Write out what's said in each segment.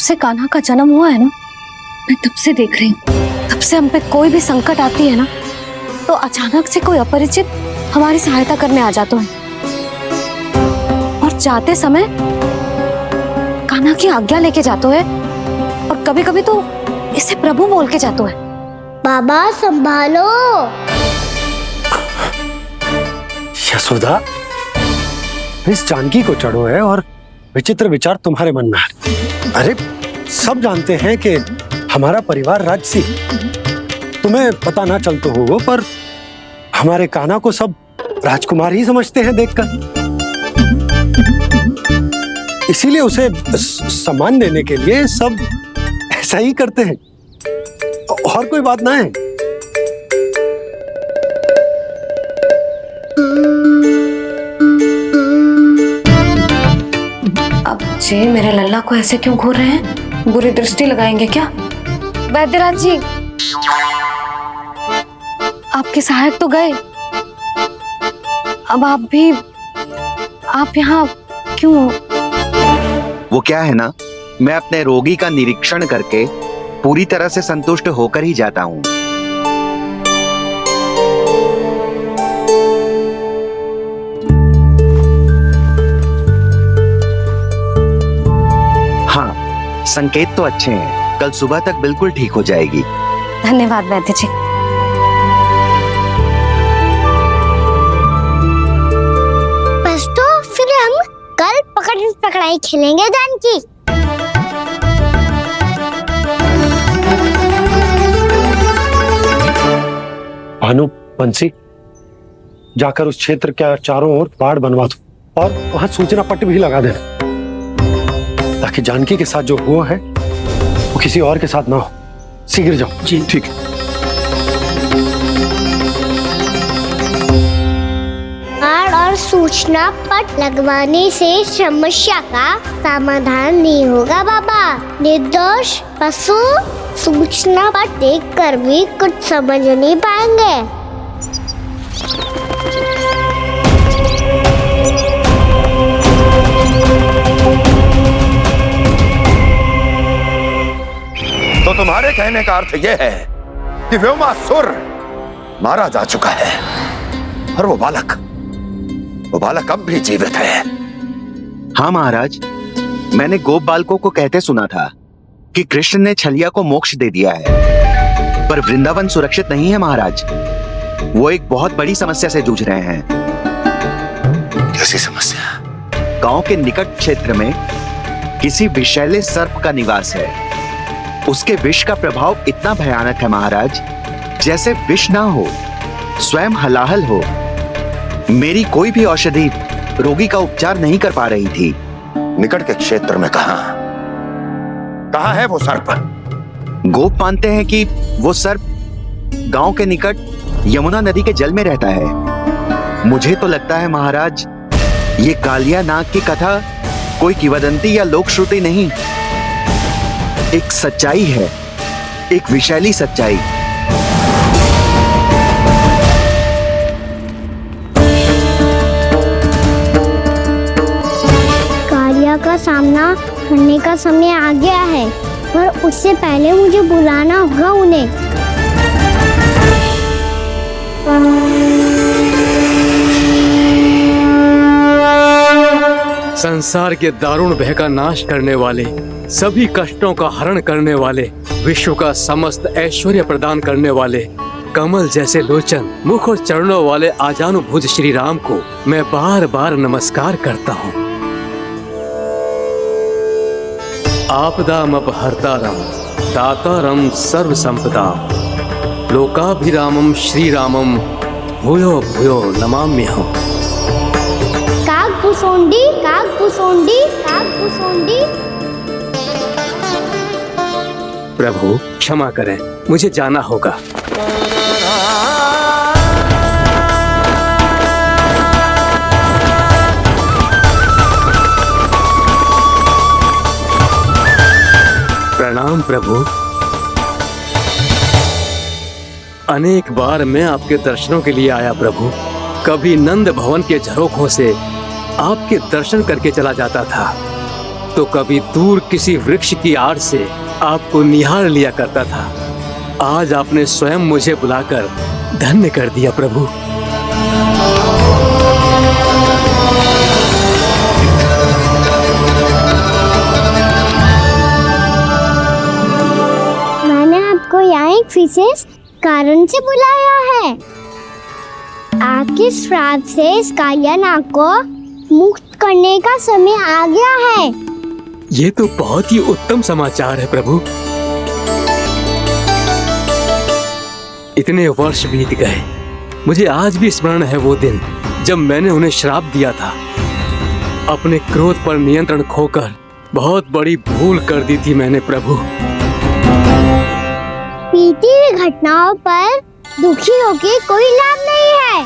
से कान्हा का जन्म हुआ है ना, मैं तब से देख रही हूँ, तब से हम पे कोई भी संकट आती है ना तो अचानक से कोई अपरिचित हमारी सहायता करने आ जाता है और जाते समय कान्हा की आज्ञा लेके जाते है और कभी कभी तो इसे प्रभु बोल के जाते है। बाबा संभालो। यशोदा, इस जानकी को चढ़ो है और विचित्र विचार तुम्हारे मन में है। अरे सब जानते हैं कि हमारा परिवार राजसी, तुम्हें पता ना चलता होगा पर हमारे कान्हा को सब राजकुमार ही समझते हैं देखकर, इसीलिए उसे सम्मान देने के लिए सब ऐसा ही करते हैं, और कोई बात ना है। अब जे मेरे लल्ला को ऐसे क्यों घूर रहे हैं? बुरी दृष्टि लगाएंगे क्या? वैद्यराज जी, आपके सहायक तो गए, अब आप यहाँ क्यों? वो क्या है ना, मैं अपने रोगी का निरीक्षण करके पूरी तरह से संतुष्ट होकर ही जाता हूँ। हाँ, संकेत तो अच्छे हैं, कल सुबह तक बिल्कुल ठीक हो जाएगी। धन्यवाद वैद्य जी। बस तो फिर हम कल पकड़न पकड़ाई खेलेंगे जानकी। भानु, बंसी, जाकर उस क्षेत्र के चारों ओर बाड़ बनवा दो और वहां सूचना पट्ट भी लगा देना, ताकि जानकी के साथ जो हुआ है वो किसी और के साथ ना हो। शीघ्र जाओ। जी ठीक है। बाड़ और सूचना पट लगवाने से समस्या का समाधान नहीं होगा बाबा। निर्दोष पशु सूचना पट देखकर भी कुछ समझ नहीं पाएंगे। तो तुम्हारे कहने का अर्थ यह है कि व्योमासुर मारा जा चुका है और वो बालक अब भी जीवित है। हाँ महाराज, मैंने गोप बालकों को कहते सुना था कि कृष्ण ने छलिया को मोक्ष दे दिया है, पर वृंदावन सुरक्षित नहीं है महाराज। वो एक बहुत बड़ी समस्या से जूझ रहे हैं। कैसी समस्या? गांव के निकट क्षेत्र में किसी विषैले सर्प का निवास है। उसके विष का प्रभाव इतना भयानक है महाराज, जैसे विष ना हो, स्वयं हलाहल हो। मेरी कोई भी औषधि रोगी का उपचार नहीं कर पा रही थी। निकट के क्षेत्र में कहां है वो सर्प? गोप मानते हैं कि वो सर्प गांव के निकट यमुना नदी के जल में रहता है। मुझे तो लगता है महाराज, ये कालिया नाग की कथा कोई किंवदंती या लोक श्रुति नहीं, एक सच्चाई है, एक विषैली सच्चाई। कालिया का सामना करने का समय आ गया है, पर उससे पहले मुझे बुलाना होगा उन्हें। संसार के दारुण भय का नाश करने वाले, सभी कष्टों का हरण करने वाले, विश्व का समस्त ऐश्वर्य प्रदान करने वाले, कमल जैसे लोचन, मुख और चरणों वाले आजानुभुज श्री राम को मैं बार बार नमस्कार करता हूँ। आपदामपहर्तारं दातारं सर्व संपदाम लोकाभिरामं श्री रामं भूयो भूयो नमाम्यहम्। कागभूसुंडी कागभूसुंडी कागभूसुंडी। प्रभु क्षमा करें, मुझे जाना होगा। प्रणाम प्रभु। अनेक बार मैं आपके दर्शनों के लिए आया प्रभु। कभी नंद भवन के झरोखों से आपके दर्शन करके चला जाता था, तो कभी दूर किसी वृक्ष की आड़ से आपको निहार लिया करता था। आज आपने स्वयं मुझे बुलाकर धन्य कर दिया प्रभु। मैंने आपको यहाँ एक विशेष कारण से बुलाया है। आपके श्राप से इस कालिया नाग को मुक्त करने का समय आ गया है। ये तो बहुत ही उत्तम समाचार है प्रभु। इतने वर्ष बीत गए, मुझे आज भी स्मरण है वो दिन जब मैंने उन्हें श्राप दिया था। अपने क्रोध पर नियंत्रण खोकर बहुत बड़ी भूल कर दी थी मैंने प्रभु। बीती हुई घटनाओं पर दुखी होके कोई लाभ नहीं है।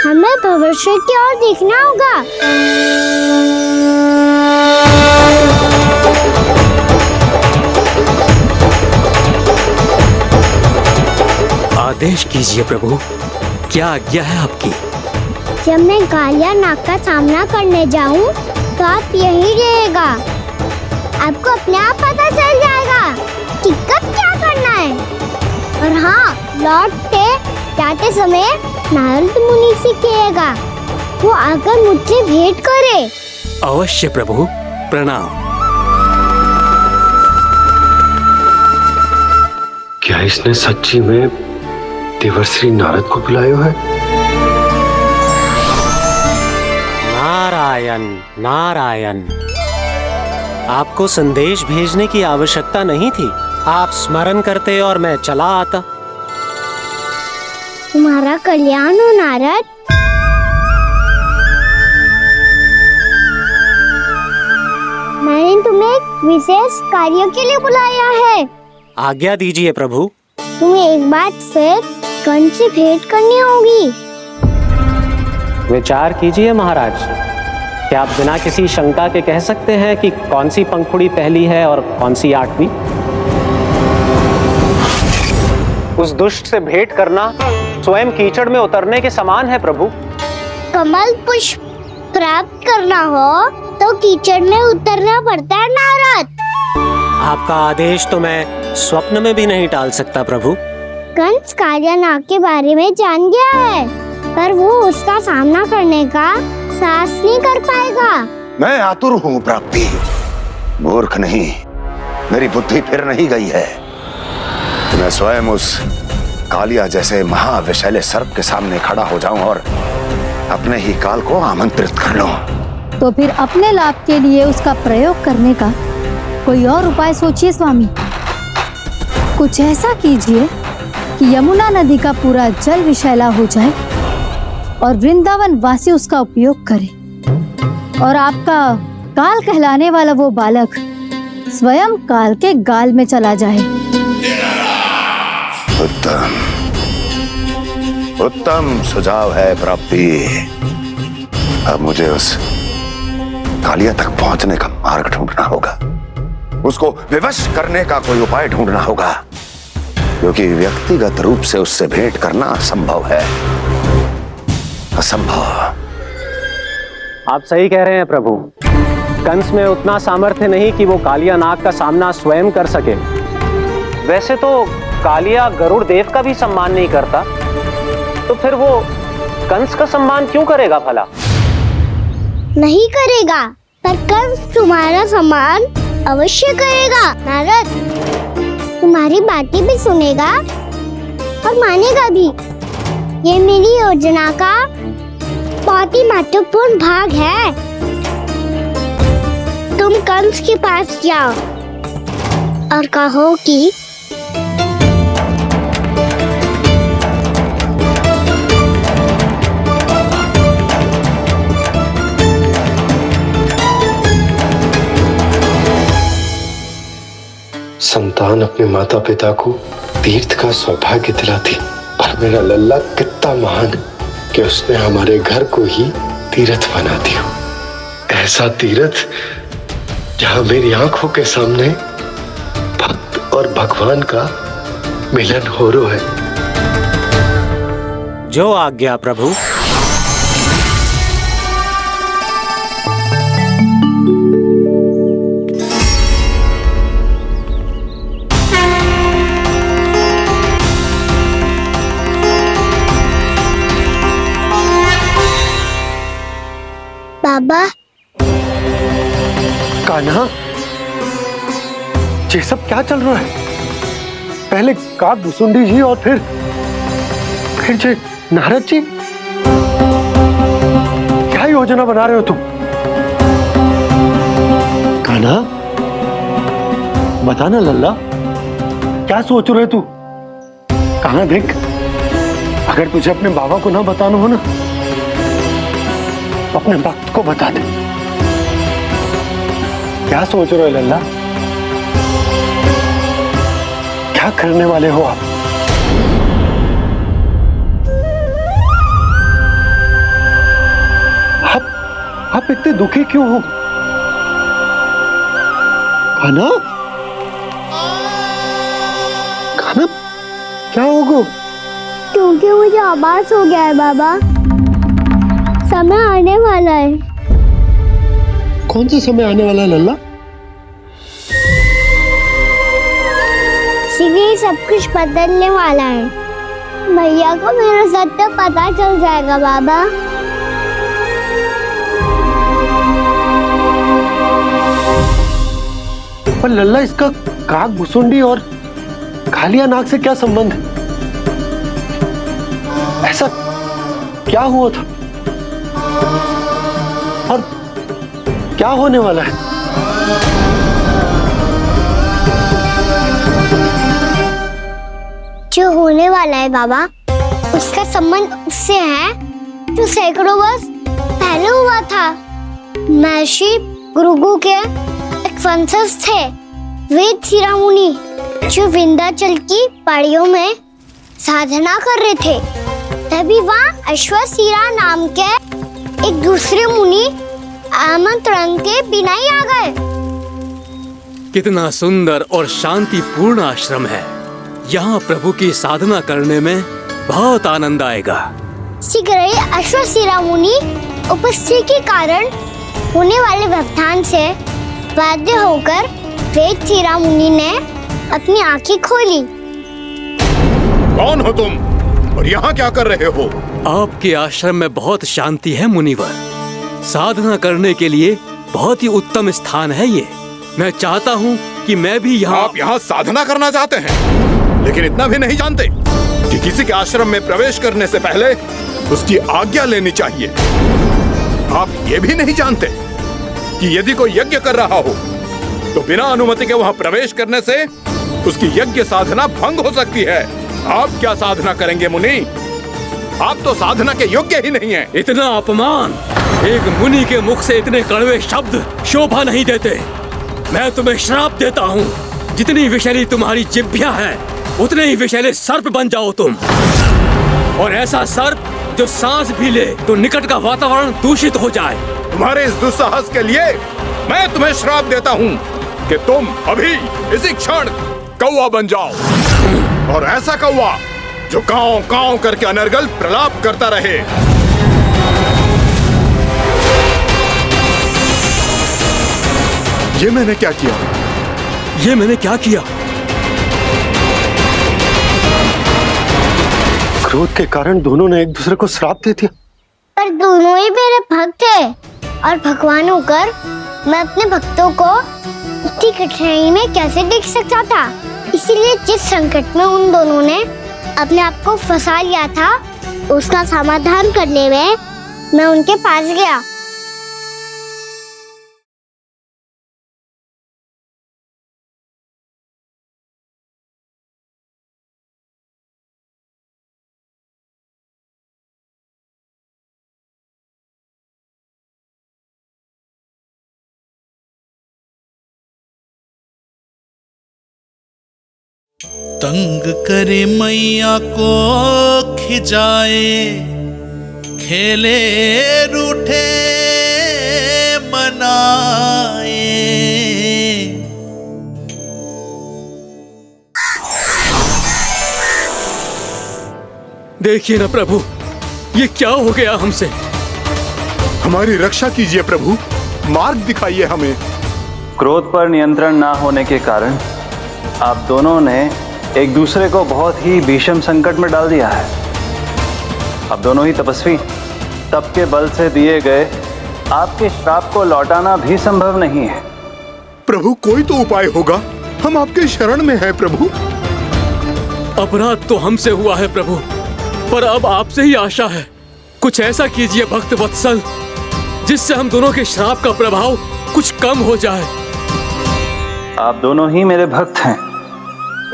हमें भविष्य की ओर देखना होगा। आदेश कीजिए प्रभु, क्या आज्ञा है आपकी? जब मैं कालिया नाग का सामना करने जाऊं, तो आप यही रहेगा। आपको अपने आप पता चल जाएगा कि कब क्या करना है। और हाँ, लौटते जाते समय नारद मुनि से कहिएगा, वो आकर मुझसे भेंट करे। अवश्य प्रभु, प्रणाम। क्या इसने सच्ची में देवर्षि नारद को बुलाया है? नारायण नारायण, आपको संदेश भेजने की आवश्यकता नहीं थी। आप स्मरण करते और मैं चला आता। तुम्हारा कल्याण हो नारद। मैंने तुम्हें एक विशेष कार्य के लिए बुलाया है। आज्ञा दीजिए प्रभु। तुम्हें एक बार फिर कंस से भेंट करनी होगी। विचार कीजिए महाराज, क्या आप बिना किसी शंका के कह सकते हैं कि कौन सी पंखुड़ी पहली है और कौन सी आठवीं? उस दुष्ट से भेंट करना स्वयं कीचड़ में उतरने के समान है प्रभु। कमल पुष्प प्राप्त करना हो तो कीचड़ में उतरना पड़ता है नारद। आपका आदेश तो मैं स्वप्न में भी नहीं टाल सकता प्रभु। कंस कालिया नाग के बारे में जान गया है, पर वो उसका सामना करने का साहस नहीं कर पाएगा। मैं आतुर हूँ प्राप्ति, मूर्ख नहीं। मेरी बुद्धि फिर नहीं गई है। मैं स्वयं उस कालिया जैसे महाविषैले सर्प के सामने खड़ा हो जाऊं और अपने ही काल को आमंत्रित कर लूं। तो फिर अपने लाभ के लिए उसका प्रयोग करने का कोई और उपाय सोचिए स्वामी। कुछ ऐसा कीजिए कि यमुना नदी का पूरा जल विषैला हो जाए और वृंदावन वासी उसका उपयोग करे, और आपका काल कहलाने वाला वो बालक स्वयं काल के गाल में चला जाए। उत्तम उत्तम सुझाव है प्राप्ति। अब मुझे उस कालिया तक पहुंचने का मार्ग ढूंढना होगा। उसको विवश करने का कोई उपाय ढूंढना होगा, क्योंकि व्यक्तिगत रूप से उससे भेंट करना असंभव है। असंभव। आप सही कह रहे हैं प्रभु। कंस में उतना सामर्थ्य नहीं कि वो कालिया नाग का सामना स्वयं कर सके। वैसे तो कालिया गरुड़ देव का भी सम्मान नहीं करता, तो फिर वो कंस का सम्मान क्यों करेगा भला? नहीं करेगा, पर कंस तुम्हारा सम्मान अवश्य करेगा नारद। तुम्हारी बातें भी सुनेगा और मानेगा भी। ये मेरी योजना का बहुत ही महत्वपूर्ण भाग है। तुम कंस के पास जाओ और कहो कि संतान अपने माता पिता को तीर्थ का सौभाग्य दिलाती, पर मेरा लल्ला कितना महान कि उसने हमारे घर को ही तीर्थ बना दिया। ऐसा तीर्थ जहां मेरी आंखों के सामने भक्त और भगवान का मिलन हो रहा है। जो आज्ञा प्रभु। बाबा, कान्हा, ये सब क्या चल रहा है? पहले काक भुसुंडी जी और फिर जे नारद जी। क्या योजना बना रहे हो तुम? कान्हा, बता ना लल्ला, क्या सोच रहे तू? कान्हा देख, अगर तुझे अपने बाबा को ना बताना हो ना, तो अपने भक्त को बता दे। क्या सोच रहे हो लल्ला? क्या करने वाले हो आप? आप इतने दुखी क्यों हो? कान्हा, कान्हा, क्या होगा? क्योंकि मुझे आभास हो गया है बाबा, समय आने वाला है। कौन सा समय आने वाला है लल्ला? सीधे सब कुछ बदलने वाला है। भैया को मेरा सत्य पता चल जाएगा बाबा। पर लल्ला, इसका काक भुसुंडी और कालिया नाग से क्या संबंध है? ऐसा क्या हुआ था और क्या होने वाला है? जो होने वाला है बाबा, उसका संबंध उससे है जो सैकड़ों वर्ष पहले हुआ था। महर्षि भृगु के एक वंशज थे वेद शिरोमुनि, जो विंध्याचल की पहाड़ियों में साधना कर रहे थे। तभी वहाँ अश्वशिरा नाम के एक दूसरे मुनि आमंत्रण के बिना ही आ गए। कितना सुंदर और शांतिपूर्ण आश्रम है। यहाँ प्रभु की साधना करने में बहुत आनंद आएगा। शीघ्र ही अश्वशिरा मुनि उपस्थिति के कारण होने वाले व्यवधान से बाध्य होकर वेद शिरोमुनि ने अपनी आंखें खोली। कौन हो तुम और यहाँ क्या कर रहे हो? आपके आश्रम में बहुत शांति है मुनिवर। साधना करने के लिए बहुत ही उत्तम स्थान है ये। मैं चाहता हूँ कि मैं भी यहाँ। आप यहाँ साधना करना चाहते हैं, लेकिन इतना भी नहीं जानते कि किसी के आश्रम में प्रवेश करने से पहले उसकी आज्ञा लेनी चाहिए। आप ये भी नहीं जानते कि यदि कोई यज्ञ कर रहा हो तो बिना अनुमति के वहाँ प्रवेश करने से उसकी यज्ञ साधना भंग हो सकती है। आप क्या साधना करेंगे मुनि? आप तो साधना के योग्य ही नहीं हैं। इतना अपमान! एक मुनि के मुख से इतने कड़वे शब्द शोभा नहीं देते। मैं तुम्हें श्राप देता हूँ, जितनी विषैली तुम्हारी जिह्वा है उतने ही विषैले सर्प बन जाओ तुम। और ऐसा सर्प जो सांस भी ले तो निकट का वातावरण दूषित हो जाए। तुम्हारे इस दुस्साहस के लिए मैं तुम्हें श्राप देता हूँ कि तुम अभी इसी क्षण कौवा बन जाओ, और ऐसा कौवा जो कांव कांव करके अनर्गल प्रलाप करता रहे। ये मैंने क्या किया? ये मैंने क्या किया? क्रोध के कारण दोनों ने एक दूसरे को श्राप दे दिया। पर दोनों ही मेरे भक्त थे, और भगवान होकर मैं अपने भक्तों को इतनी कठिनाई में कैसे देख सकता था। इसीलिए जिस संकट में उन दोनों ने अपने आप को फंसा लिया था, उसका समाधान करने में मैं उनके पास गया। तंग करे मैया को खिजाए, खेले रूठे मनाए। देखिए ना प्रभु, ये क्या हो गया हमसे। हमारी रक्षा कीजिए प्रभु, मार्ग दिखाइए हमें। क्रोध पर नियंत्रण ना होने के कारण आप दोनों ने एक दूसरे को बहुत ही भीषण संकट में डाल दिया है। आप दोनों ही तपस्वी, तप के बल से दिए गए आपके श्राप को लौटाना भी संभव नहीं है। प्रभु कोई तो उपाय होगा, हम आपके शरण में हैं प्रभु। अपराध तो हमसे हुआ है प्रभु, पर अब आपसे ही आशा है। कुछ ऐसा कीजिए भक्त वत्सल, जिससे हम दोनों के श्राप का प्रभाव कुछ कम हो जाए। आप दोनों ही मेरे भक्त हैं,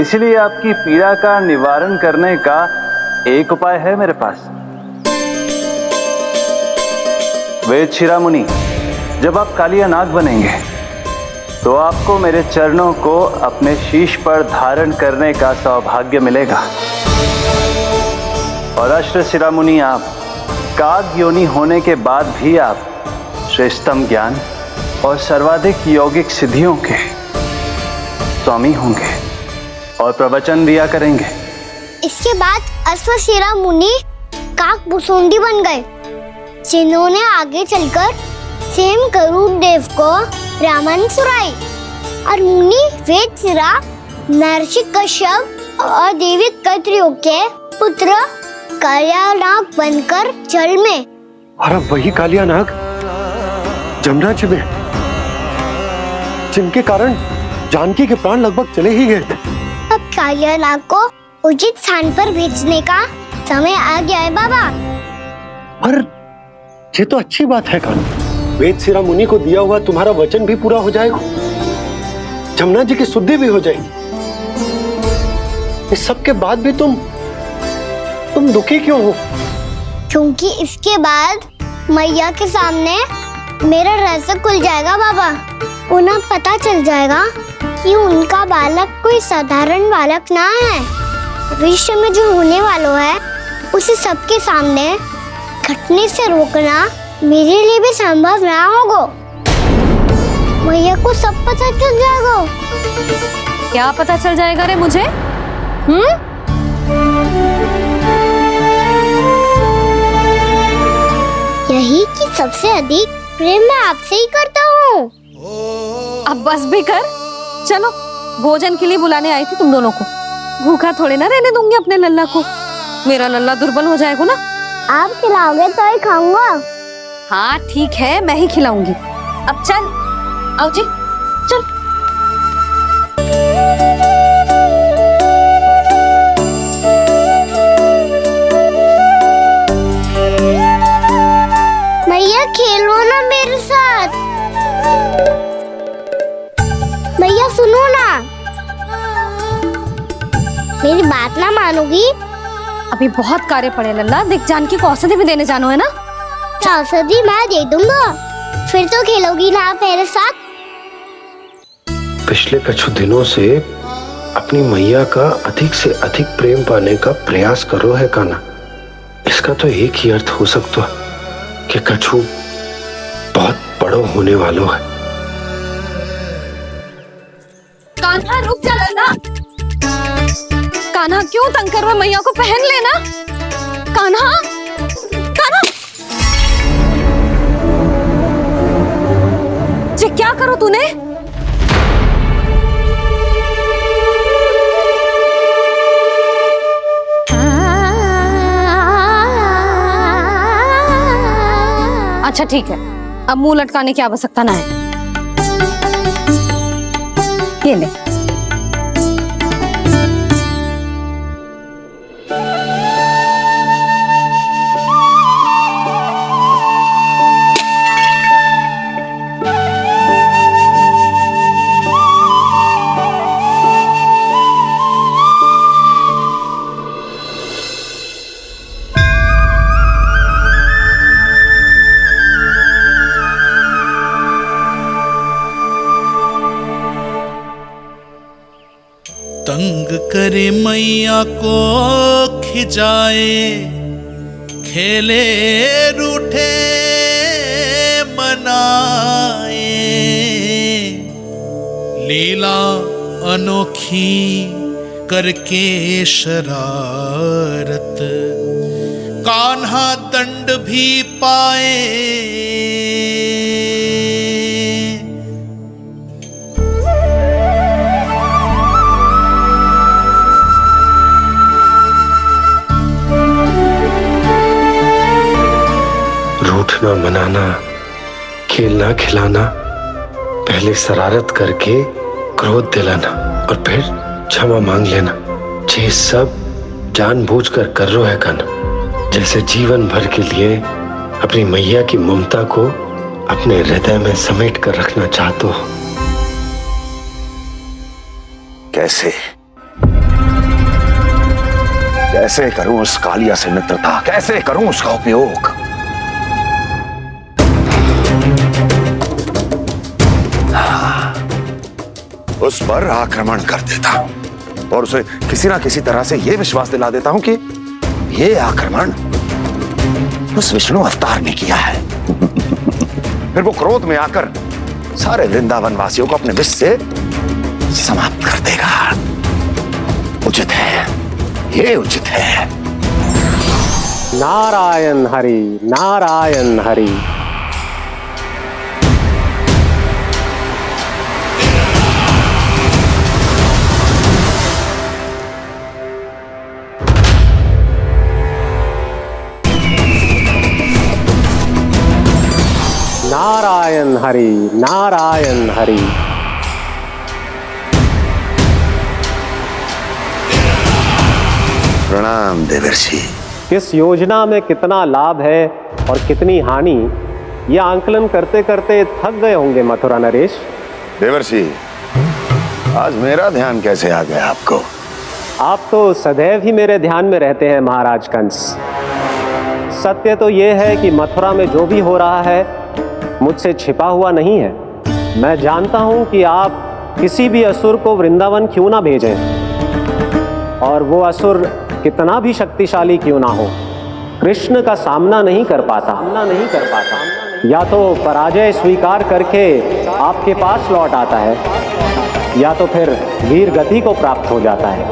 इसलिए आपकी पीड़ा का निवारण करने का एक उपाय है मेरे पास। वेद शिरामुनि, जब आप कालिया नाग बनेंगे तो आपको मेरे चरणों को अपने शीश पर धारण करने का सौभाग्य मिलेगा। और अश्र शिरामुनि, आप काग योनि होने के बाद भी आप श्रेष्ठतम ज्ञान और सर्वाधिक यौगिक सिद्धियों के स्वामी होंगे और प्रवचन दिया करेंगे। इसके बाद अश्वशिरा मुनि काकभूसुंडी बन गए, जिन्होंने आगे चलकर स्वयं गरुड़ देव को रामायण सुनाई। और मुनि वेदशिरा, महर्षि कश्यप और देवी कत्रियों के पुत्र कालिया नाग बनकर जल में, और अब वही कालिया नाग जमुना जी में, जिनके कारण जानकी के प्राण लगभग चले ही गए थे। अब कालिया नाग को उचित स्थान पर भेजने का समय आ गया है बाबा। पर ये तो अच्छी बात है कान्हा, वेद शिरा मुनि को दिया हुआ तुम्हारा वचन भी पूरा हो जाएगा, जमुना जी की शुद्धि भी हो जाएगी। इस सब के बाद भी तुम दुखी क्यों हो? क्योंकि इसके बाद मैया के सामने मेरा रहस्य खुल जाएगा बाबा। उन्हें पता चल जाएगा कि उनका बालक कोई साधारण बालक ना है। भविष्य में जो होने वाला है उसे सबके सामने घटने से रोकना मेरे लिए भी संभव ना होगा। मैया को सब पता चल जाएगा। क्या पता चल जाएगा रे मुझे? यही कि सबसे अधिक प्रेम मैं आपसे ही करता हूँ। अब बस भी कर, चलो भोजन के लिए बुलाने आई थी तुम दोनों को। भूखा थोड़े ना रहने दूंगी अपने लल्ला को, मेरा लल्ला दुर्बल हो जाएगा ना। आप खिलाओगे तो ही खाऊंगा। हाँ ठीक है, मैं ही खिलाऊंगी। अब चल, आओ जी, चल। मैया खेलो ना मेरे साथ। मैया सुनो ना, मेरी बात ना मानोगी? अभी बहुत कार्य पड़े लल्ला, देख जानकी को औषधि भी देने जाना है ना। औषधि मैं दे दूंगा, फिर तो खेलोगी ना आप मेरे साथ। पिछले कुछ दिनों से अपनी मैया का अधिक से अधिक प्रेम पाने का प्रयास करो है कान्हा। इसका तो एक ही अर्थ हो सकता है कि कछु बहुत बड़ो होने वालों है। कान्हा रुक जा लल्ला। कान्हा क्यों तंग कर रहा है? मैया को पहन लेना। कान्हा, कान्हा, ये क्या करो तूने? अच्छा ठीक है, अब मुंह लटकाने की आवश्यकता ना है। ये ले। तंग करे मैया को खिजाए, खेले रूठे मनाए, लीला अनोखी करके शरारत, कान्हा दंड भी पाए। रूठना मनाना, खेलना खिलाना, पहले शरारत करके क्रोध दिलाना और फिर क्षमा मांग लेना, ये सब जानबूझकर कर रहे है कान्हा, जैसे जीवन भर के लिए अपनी मैया की ममता को अपने हृदय में समेट कर रखना चाहते हो। कैसे कैसे करूं उस कालिया से मित्रता, कैसे करूं उसका उपयोग? उस पर आक्रमण कर देता हूं और उसे किसी ना किसी तरह से यह विश्वास दिला देता हूं कि यह आक्रमण उस विष्णु अवतार ने किया है। फिर वो क्रोध में आकर सारे वृंदावन वासियों को अपने विष से समाप्त कर देगा। उचित है, ये उचित है। नारायण हरि, नारायण हरि। नारायण हरि, नारायण हरि। प्रणाम देवर्षि। किस योजना में कितना लाभ है और कितनी हानि, यह आंकलन करते करते थक गए होंगे मथुरा नरेश। देवर्षि, आज मेरा ध्यान कैसे आ गया आपको? आप तो सदैव ही मेरे ध्यान में रहते हैं महाराज कंस। सत्य तो यह है कि मथुरा में जो भी हो रहा है मुझसे छिपा हुआ नहीं है। मैं जानता हूं कि आप किसी भी असुर को वृंदावन क्यों ना भेजें, और वो असुर कितना भी शक्तिशाली क्यों ना हो, कृष्ण का सामना नहीं कर पाता। या तो पराजय स्वीकार करके आपके पास लौट आता है, या तो फिर वीर गति को प्राप्त हो जाता है।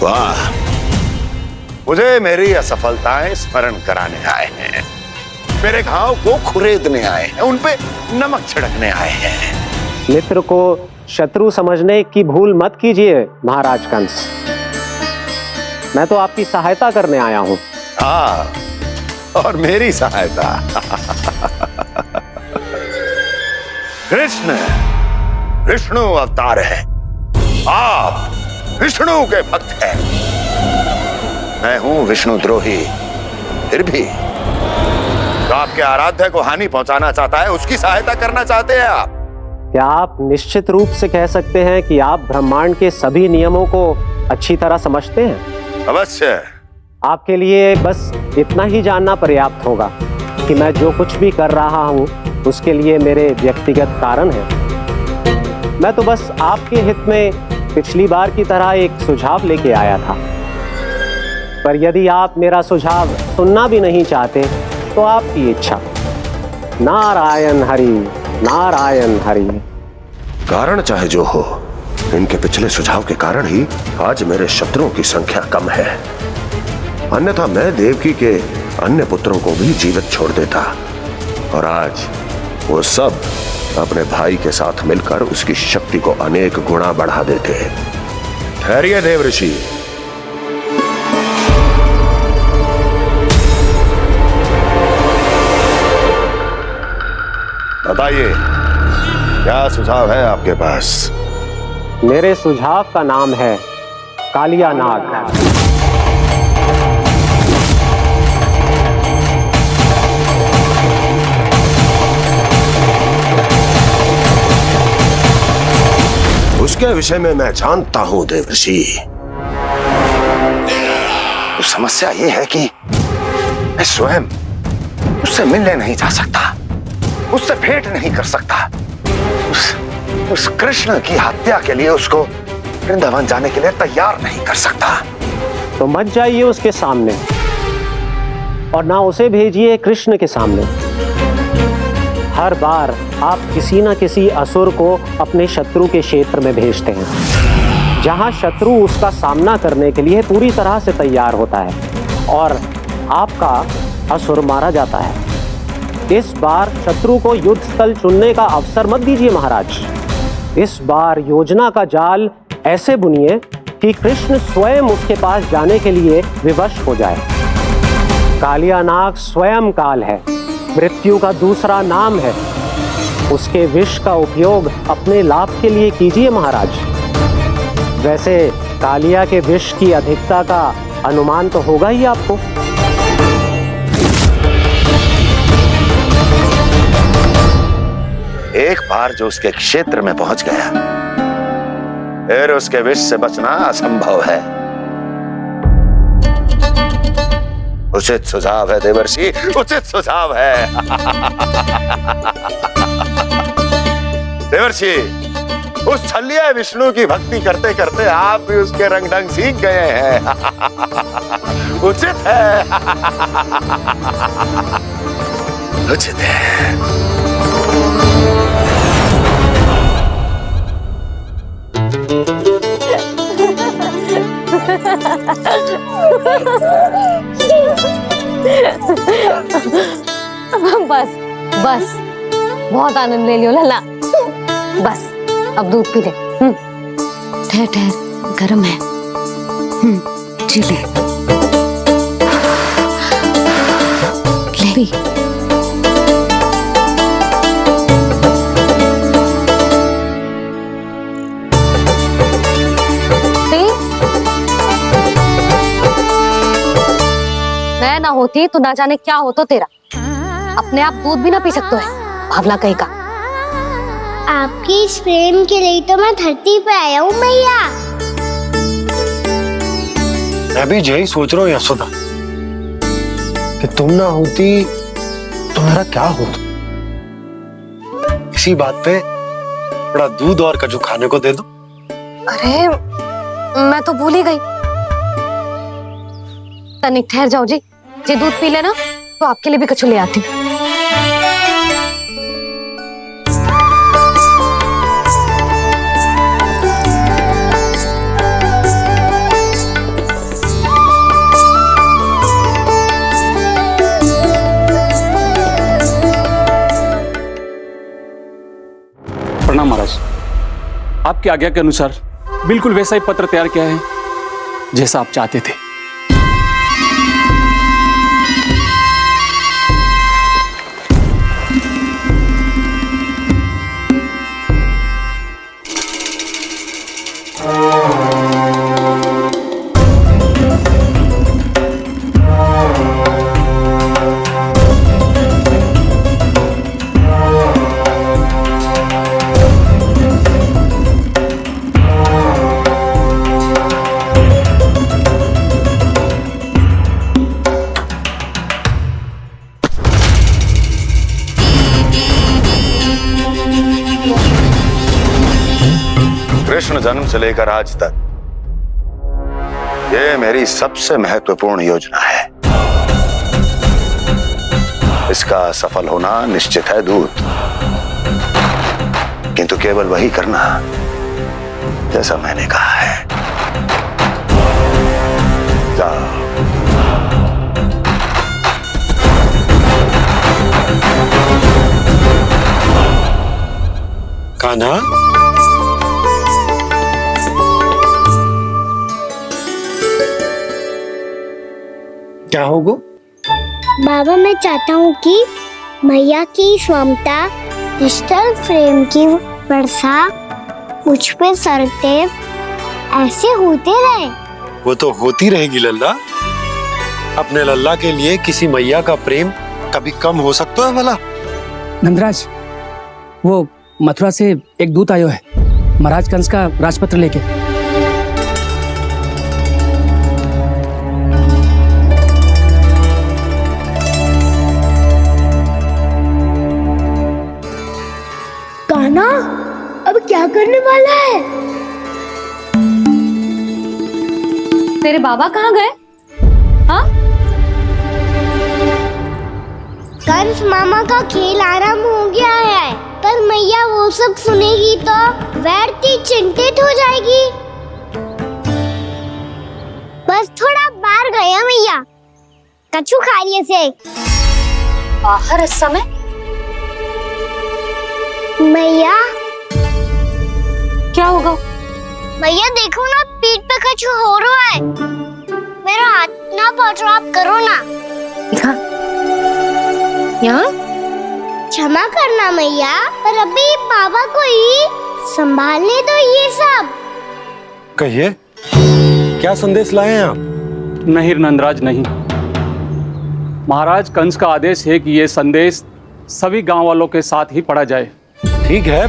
वाह, मुझे मेरी असफलताएं स्मरण कराने आए हैं, मेरे घाव को खुरेदने आए हैं, उन पे नमक छिड़कने आए हैं। मित्र को शत्रु समझने की भूल मत कीजिए महाराज कंस। मैं तो आपकी सहायता करने आया हूं। हाँ, और मेरी सहायता। कृष्ण विष्णु अवतार है, आप विष्णु के भक्त हैं। मैं हूं विष्णु द्रोही, फिर भी तो आपके आराध्य को हानि पहुंचाना चाहता है, उसकी सहायता करना चाहते हैं आप। क्या आप निश्चित रूप से कह सकते हैं कि आप ब्रह्मांड के सभी नियमों को अच्छी तरह समझते हैं? अवश्य। आपके लिए बस इतना ही जानना पर्याप्त होगा कि मैं जो कुछ भी कर रहा हूं उसके लिए मेरे व्यक्तिगत कारण हैं। मैं तो बस आपके हित में पिछली बार की तरह एक सुझाव लेके आया था, पर यदि आप मेरा सुझाव सुनना भी नहीं चाहते तो आपकी इच्छा। नारायण हरि, नारायण हरि। कारण चाहे जो हो, इनके पिछले सुझाव के कारण ही आज मेरे शत्रुओं की संख्या कम है, अन्यथा मैं देवकी के अन्य पुत्रों को भी जीवित छोड़ देता, और आज वो सब अपने भाई के साथ मिलकर उसकी शक्ति को अनेक गुना बढ़ा देते। ठहरिए देवऋषि, बताइए क्या सुझाव है आपके पास? मेरे सुझाव का नाम है कालिया नाग। उसके विषय में मैं जानता हूं देवर्षि। तो समस्या यह है कि मैं स्वयं उससे मिलने नहीं जा सकता, उससे भेंट नहीं कर सकता, उस कृष्ण की हत्या के लिए उसको वृंदावन जाने के लिए तैयार नहीं कर सकता। तो मत जाइए उसके सामने, और ना उसे भेजिए कृष्ण के सामने। हर बार आप किसी न किसी असुर को अपने शत्रु के क्षेत्र में भेजते हैं, जहां शत्रु उसका सामना करने के लिए पूरी तरह से तैयार होता है और आपका असुर मारा जाता है। इस बार शत्रु को युद्ध स्थल चुनने का अवसर मत दीजिए महाराज। इस बार योजना का जाल ऐसे बुनिए कि कृष्ण स्वयं उसके पास जाने के लिए विवश हो जाए। कालिया नाग स्वयं काल है, मृत्यु का दूसरा नाम है। उसके विष का उपयोग अपने लाभ के लिए कीजिए महाराज। वैसे कालिया के विष की अधिकता का अनुमान तो होगा ही आपको। एक बार जो उसके क्षेत्र में पहुंच गया, फिर उसके विष से बचना असंभव है। उचित सुझाव है देवर्षि, उचित सुझाव है। देवर्षि, उस छलिया विष्णु की भक्ति करते करते आप भी उसके रंग ढंग सीख गए हैं। उचित है, उचित है। बस बस, बहुत आनंद ले लियो लल्ला। बस अब दूध पी ले। ठहर ठहर, गर्म है। जी ले ले। मैं ना होती तो ना जाने क्या होता तेरा। अपने आप दूध भी ना पी सकते है, भावना कहीं का। आपकी इस प्रेम के लिए तो मैं धरती पे आया हूँ मैया। मैं भी यही सोच रहा हूँ यशोदा कि तुम ना होती तो मेरा क्या होता। इसी बात पे थोड़ा दूध और कजू खाने को दे दो। अरे मैं तो भूल ही गई। तनिक ठहर जाओ जी, जे दूध पी लेना तो आपके लिए भी कछु ले आती हूँ। प्रणाम महाराज। आपकी आज्ञा के अनुसार बिल्कुल वैसा ही पत्र तैयार किया है जैसा आप चाहते थे। कृष्ण जन्म से लेकर आज तक ये मेरी सबसे महत्वपूर्ण योजना है। इसका सफल होना निश्चित है दूत, किंतु केवल वही करना जैसा मैंने कहा है। जाओ। कान्हा, क्या होगा? बाबा मैं चाहता हूँ कि मैया की ममता क्रिस्टल फ्रेम की वर्षा मुझ पे सरते ऐसे होते रहे। वो तो होती रहेगी लल्ला। अपने लल्ला के लिए किसी मैया का प्रेम कभी कम हो सकता है भला? नंदराज, वो मथुरा से एक दूत आयो है महाराज कंस का राजपत्र लेके। कान्हा अब क्या करने वाला है? तेरे बाबा कहाँ गए? हाँ? कंस मामा का खेल आरंभ हो गया है, पर मैया वो सब सुनेगी तो व्यर्थ चिंतित हो जाएगी। बस थोड़ा बाहर गया मैया, कछु खाइए से। बाहर इस समय? मैया क्या होगा? मैया देखो ना, पीठ पे कछु हो रहा है। मेरा हाथ ना पकड़ो, आप करो ना। यहाँ? क्षमा करना मैया, पर अभी बाबा को ही संभालने दो ये सब। कहिए, क्या संदेश लाए हैं आप? नहीं नंदराज नहीं। महाराज कंस का आदेश है कि ये संदेश सभी गांव वालों के साथ ही पढ़ा जाए। ठीक है,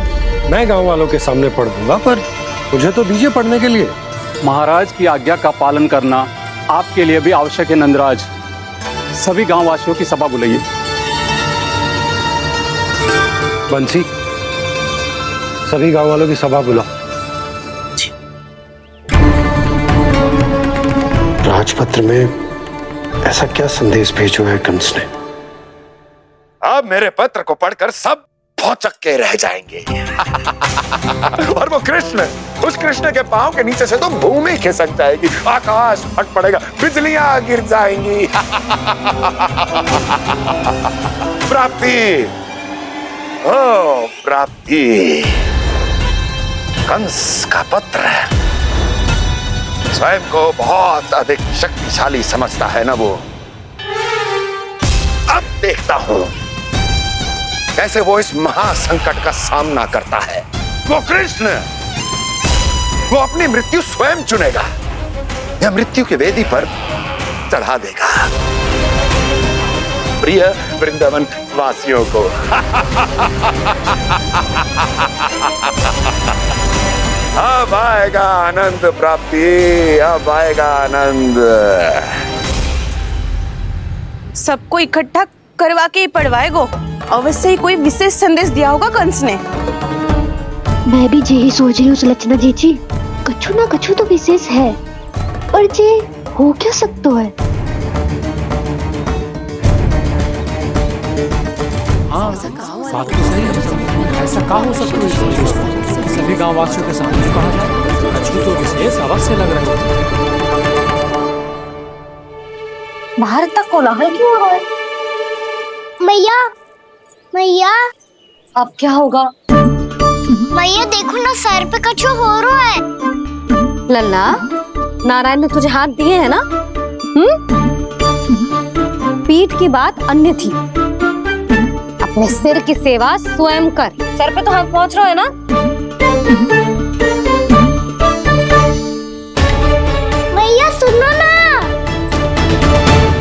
मैं गांव वालों के सामने पढ़ दूंगा, पर मुझे तो दीजिए पढ़ने के लिए। महाराज की आज्ञा का पालन करना आपके लिए भी आवश्यक है नंदराज। सभी गांव वासियों की सभा बुलाइए। बंसी, सभी गांव वालों की सभा बुलाओ। राजपत्र में ऐसा क्या संदेश भेजो है कंस ने? अब मेरे पत्र को पढ़कर सब भौचक के रह जाएंगे। और वो कृष्ण, उस कृष्ण के पांव के नीचे से तो भूमि खिसक जाएगी, आकाश फट पड़ेगा, बिजलियां गिर जाएंगी। प्राप्ति, ओ प्राप्ति, कंस का पत्र। स्वयं को बहुत अधिक शक्तिशाली समझता है ना वो। अब देखता हूं कैसे वो इस महासंकट का सामना करता है। वो कृष्ण, वो अपनी मृत्यु स्वयं चुनेगा या मृत्यु की वेदी पर चढ़ा देगा। प्रिय वृंदावन वासियों को अब आएगा आनंद प्राप्ति, अब आएगा आनंद। सबको इकट्ठा करवा के ही पढ़वाएगो। अवश्य ही कोई विशेष संदेश दिया होगा कंस ने। मैं भी यही सोच रही हूँ सुलक्षणा जी, कछु ना कछु तो विशेष है, पर जे हो क्या सकता है? हाँ, बात तो सही है। ऐसा कहाँ हो सकता है? सभी गांव वासियों के सामने कहा जाए, कछु तो विशेष अवश्य लग रहा है। बाहर तक कोलाहल क्यों हो रहा है? मैया, मैया, अब क्या होगा? मैया देखो ना, सर पे कछु हो रहा है। लल्ला, नारायण ने तुझे हाथ दिए हैं ना? पीठ की बात अन्य थी। अपने सिर की सेवा स्वयं कर। सर पे तो हाथ पहुंच रहा है ना? मैया सुनो ना,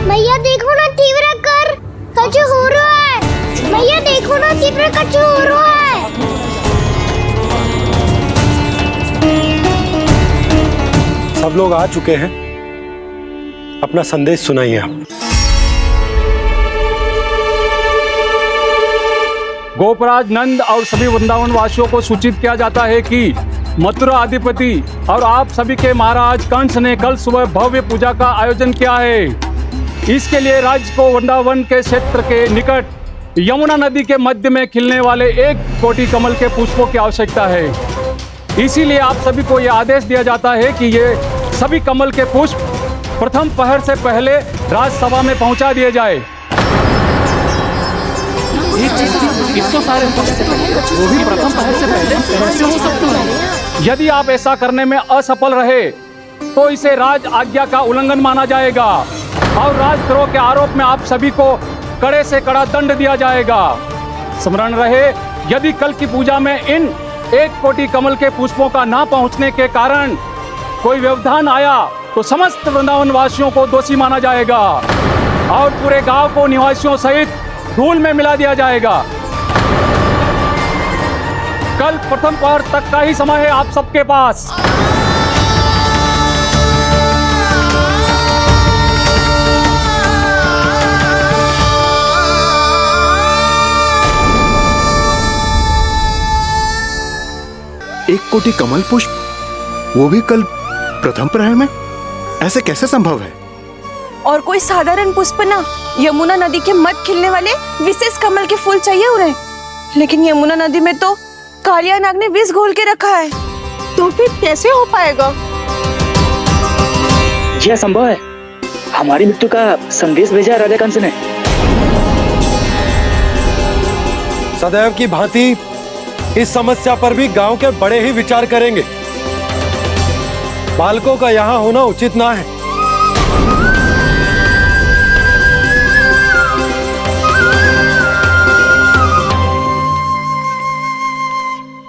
मैया देखो ना, तीव्र कर कछु हो रहा है। मैया देखो ना, तीव्र कछु हो रहा है। सब लोग आ चुके हैं, अपना संदेश सुनाइए आप। गोपराज नंद और सभी वृंदावन वासियों को सूचित किया जाता है कि मथुरा अधिपति और आप सभी के महाराज कंस ने कल सुबह भव्य पूजा का आयोजन किया है। इसके लिए राज्य को वृंदावन के क्षेत्र के निकट यमुना नदी के मध्य में खिलने वाले 1 कोटि कमल के पुष्पों की आवश्यकता है। इसीलिए आप सभी को यह आदेश दिया जाता है कि ये सभी कमल के पुष्प प्रथम पहर से पहले राजसभा में पहुंचा दिए जाए। इतने सारे वो भी प्रथम पहर से पहले कैसे हो सकते हैं? यदि आप ऐसा करने में असफल रहे तो इसे राज आज्ञा का उल्लंघन माना जाएगा और राजद्रोह के आरोप में आप सभी को कड़े से कड़ा दंड दिया जाएगा। स्मरण रहे, यदि कल की पूजा में इन 1 कोटि कमल के पुष्पों का ना पहुंचने के कारण कोई व्यवधान आया तो समस्त वृंदावन वासियों को दोषी माना जाएगा और पूरे गांव को निवासियों सहित धूल में मिला दिया जाएगा। कल प्रथम पहर तक का ही समय है आप सबके पास। एक कोटि कमल पुष्प, वो भी कल प्रथम प्रहर में? ऐसे कैसे संभव है? और कोई साधारण पुष्प ना, यमुना नदी के मध्य खिलने वाले विशेष कमल के फूल चाहिए उन्हें, लेकिन यमुना नदी में तो कालिया नाग ने विष घोल के रखा है, तो फिर कैसे हो पाएगा? यह संभव है। हमारी मृत्यु का संदेश भेजा राजा कंस ने। सदैव की भांति इस समस्या पर भी गांव के बड़े ही विचार करेंगे। बालकों का यहाँ होना उचित ना है।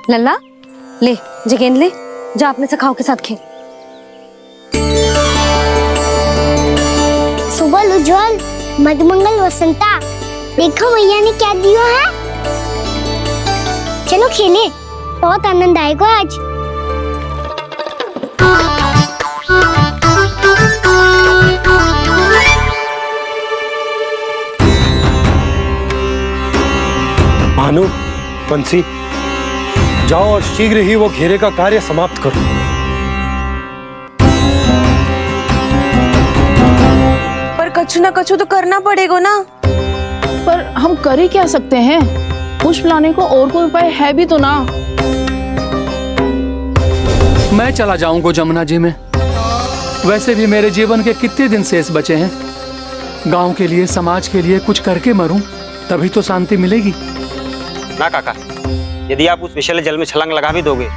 लल्ला ले, जे गेंद ले, जा अपने सखाओं के साथ खेल। सुबह उज्जवल, मधुमंगल वसंता, देखो मैया ने क्या दिया है। चलो खेलें, बहुत आनंद आएगा आज। भानु, बंसी, जाओ और शीघ्र ही वो घेरे का कार्य समाप्त करो। पर कछु ना कछु तो करना पड़ेगा ना। पर हम कर ही क्या सकते हैं? पुष्प लाने को और कोई उपाय है भी तो ना। मैं चला जाऊंगा जमुना जी में। वैसे भी मेरे जीवन के कितने दिन शेष बचे हैं। गांव के लिए, समाज के लिए कुछ करके मरूं, तभी तो शांति मिलेगी। ना काका, यदि आप उस विषैले जल में छलांग लगा भी दोगे,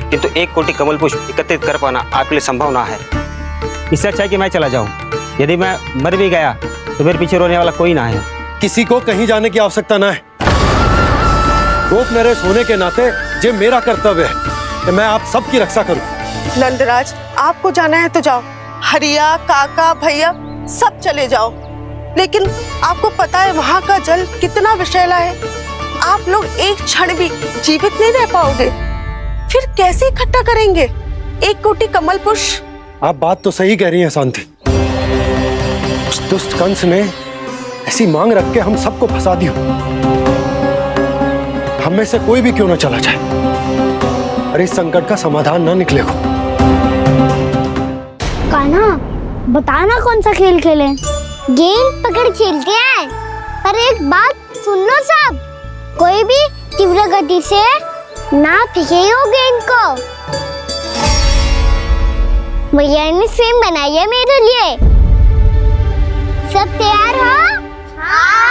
किंतु 1 कोटि कमल पुष्प एकत्रित कर पाना आपके लिए संभव ना है। इससे अच्छा है कि मैं चला जाऊं। यदि मैं मर भी गया तो मेरे पीछे रोने वाला कोई ना है। किसी को कहीं जाने की आवश्यकता ना है। गोप नरेश होने के नाते ये मेरा कर्तव्य है कि मैं आप सबकी रक्षा करूं। नंदराज, आपको जाना है तो जाओ। हरिया, काका, भैया सब चले जाओ। लेकिन आपको पता है वहाँ का जल कितना विषैला है। आप लोग एक क्षण भी जीवित नहीं रह पाओगे। फिर कैसे इकट्ठा करेंगे 1 कोटि कमल पुष्प? आप बात तो सही कह रही हैं शांति। उस दुष्ट कंस ने ऐसी मांग रख के हम सबको फंसा दिया। हम में से कोई भी क्यों ना चला जाए और इस संकट का समाधान ना निकले को। कान्हा, बताना कौन सा खेल खेलें? गेंद पकड़ खेलते हैं। पर एक बात सुन लो सब, कोई भी तीव्र गति से ना फेंकेगा गेंद को। भैया ने फ्रेम बनाई है मेरे लिए। सब तैयार हो? हाँ।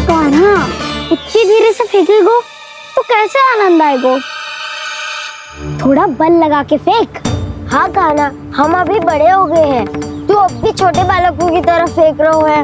कान्हा, इतनी धीरे से फेंकेगो तो कैसे आनंद आएगा? थोड़ा बल लगा के फेंक। हाँ कान्हा, हम अभी बड़े हो गए हैं, तू अब भी छोटे बालकों की तरह फेंक रहा है।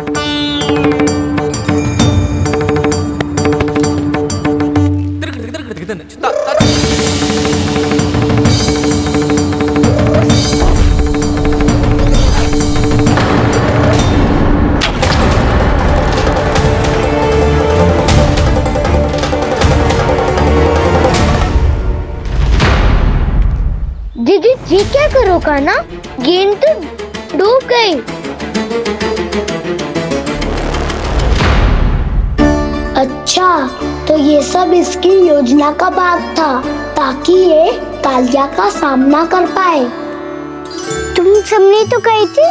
दीदी जी क्या करो कान्हा? गेंद तो डूब गई। अच्छा, तो ये सब इसकी योजना का भाग था ताकि ये कालिया का सामना कर पाए। तुम सबने तो कही थी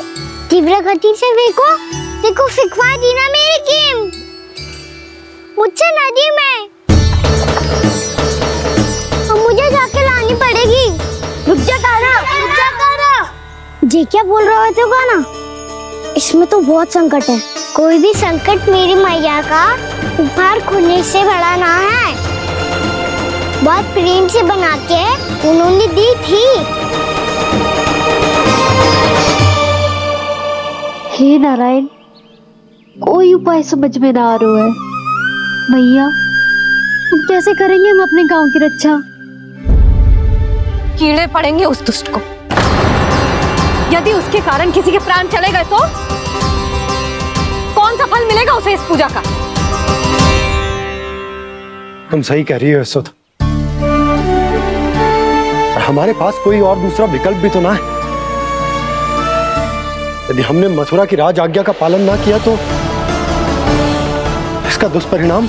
तीव्र गति से फेंको। देखो फिकवा दी ना मेरी गेंद। मुझसे नदी में। अब मुझे जाके लानी पड़ेगी। रुक जा कान्हा, रुक जा कान्हा। जी क्या बोल रहे थे कान्हा? इसमें तो बहुत संकट है। कोई भी संकट मेरी मैया का उपहार खोने से बड़ा ना है। बहुत प्रेम से बना के उन्होंने दी थी। हे नारायण, कोई उपाय समझ में ना आ रहा है। भैया, हम कैसे करेंगे हम अपने गांव की रक्षा? कीड़े पड़ेंगे उस दुष्ट को। यदि उसके कारण किसी के प्राण चले गए तो कौन सा फल मिलेगा उसे इस पूजा का? तुम सही कह रही हो यशोदा। हमारे पास कोई और दूसरा विकल्प भी तो ना है। यदि हमने मथुरा की राज आज्ञा का पालन ना किया तो इसका दुष्परिणाम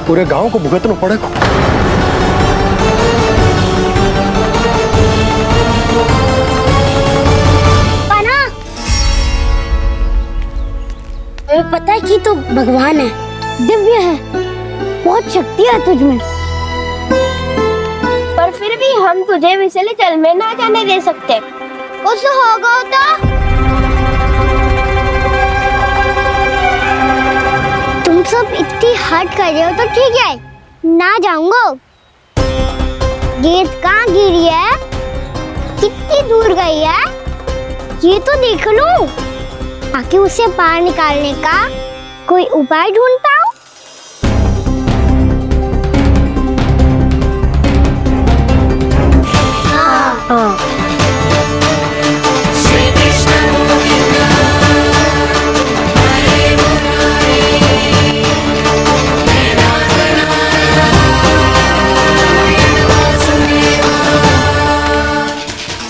पूरे गांव को भुगतना पड़ेगा। तुम्हें पता है कि तू भगवान है, दिव्य है, बहुत शक्ति है तुझमें, पर फिर भी हम तुझे विषैले जल में ना जाने दे सकते। कुछ होगा तो तुम सब इतनी हट कर रहे हो तो ठीक है, ना जाऊंगा। गेट कहाँ गिरी है, कितनी दूर गई है, ये तो देख लूं, ताकि उसे बाहर निकालने का कोई उपाय ढूंढ पाऊं। हाँ।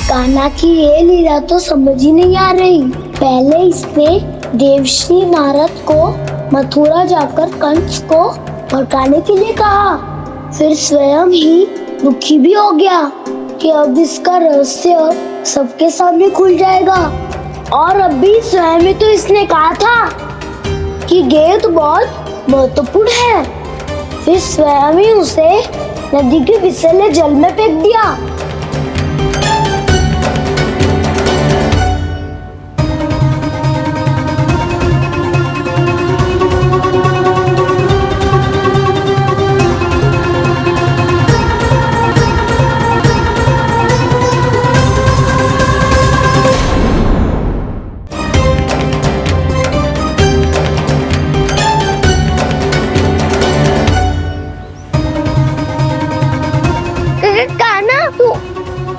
कान्हा की ये लीला तो समझ ही नहीं आ रही। पहले इसने देवश्री नारद को मथुरा जाकर कंस को भड़काने के लिए कहा, फिर स्वयं ही दुखी भी हो गया कि अब इसका रहस्य सबके सामने खुल जाएगा। और अभी स्वयं ही तो इसने कहा था कि गेट बहुत महत्वपूर्ण है, फिर स्वयं ही उसे नदी के विषैले जल में फेंक दिया।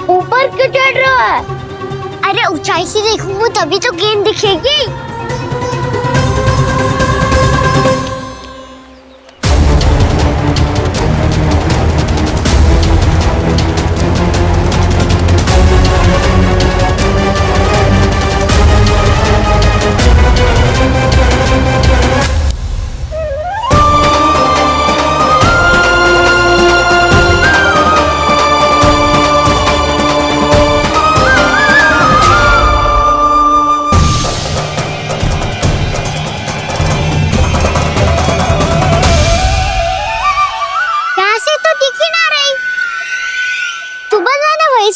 ऊपर क्यों चढ़ रहा है? अरे ऊंचाई से देखूंगा तभी तो गेंद दिखेगी।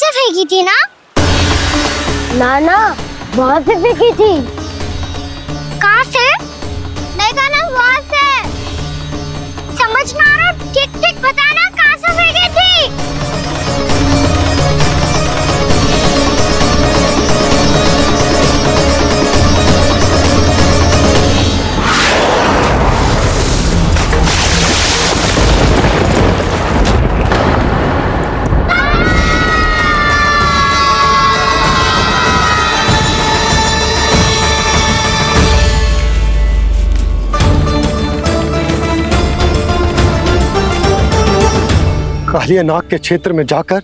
फेंकी थी ना? ना वहाँ से फेंकी थी। कहाँ से? देखा ना वहाँ से। समझ ना आ रहा, ठीक बताना कहाँ से फेंकी थी? कालिया नाग के क्षेत्र में जाकर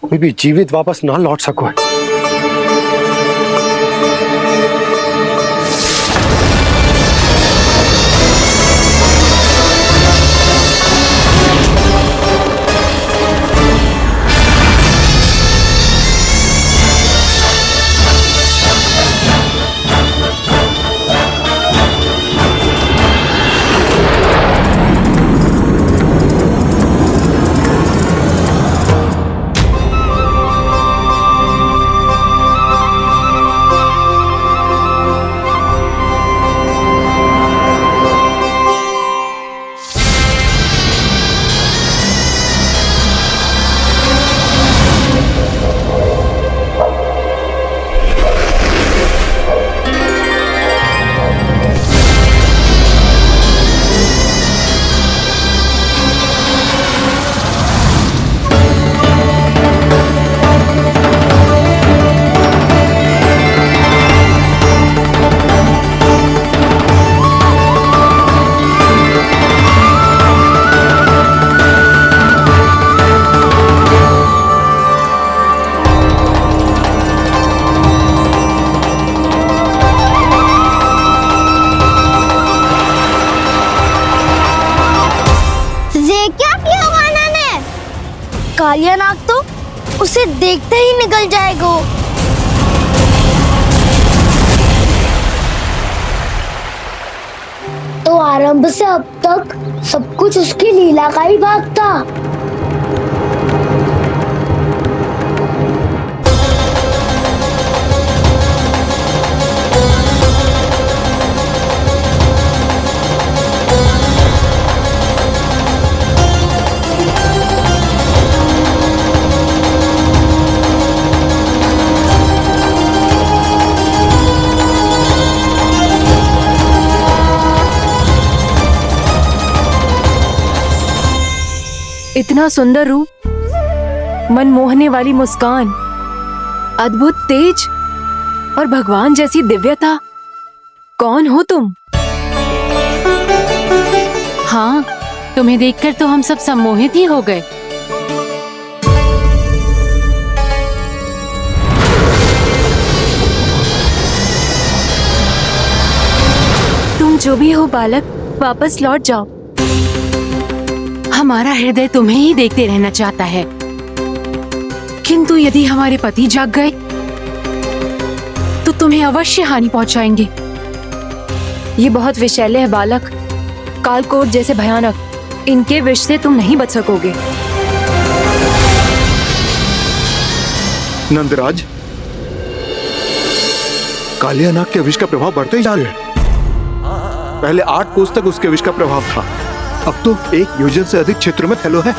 कोई भी जीवित वापस ना लौट सको। कालिया नाग तो उसे देखते ही निकल जाएगा। तो आरंभ से अब तक सब कुछ उसकी लीला का ही भाग था। इतना सुंदर रूप, मन मोहने वाली मुस्कान, अद्भुत तेज और भगवान जैसी दिव्यता। कौन हो तुम? हाँ, तुम्हें देखकर तो हम सब सम्मोहित ही हो गए। तुम जो भी हो बालक, वापस लौट जाओ। हमारा हृदय तुम्हें ही देखते रहना चाहता है, किंतु यदि हमारे पति जाग गए तो तुम्हें अवश्य हानि पहुंचाएंगे। ये बहुत विषैले है बालक, कालकोट जैसे भयानक। इनके विष से तुम नहीं बच सकोगे। नंदराज, कालिया नाग के विष का प्रभाव बढ़ते ही जा रहा है। पहले 8 कोस तक उसके विष का प्रभाव था, अब तो 1 योजन से अधिक क्षेत्र में फैलो है।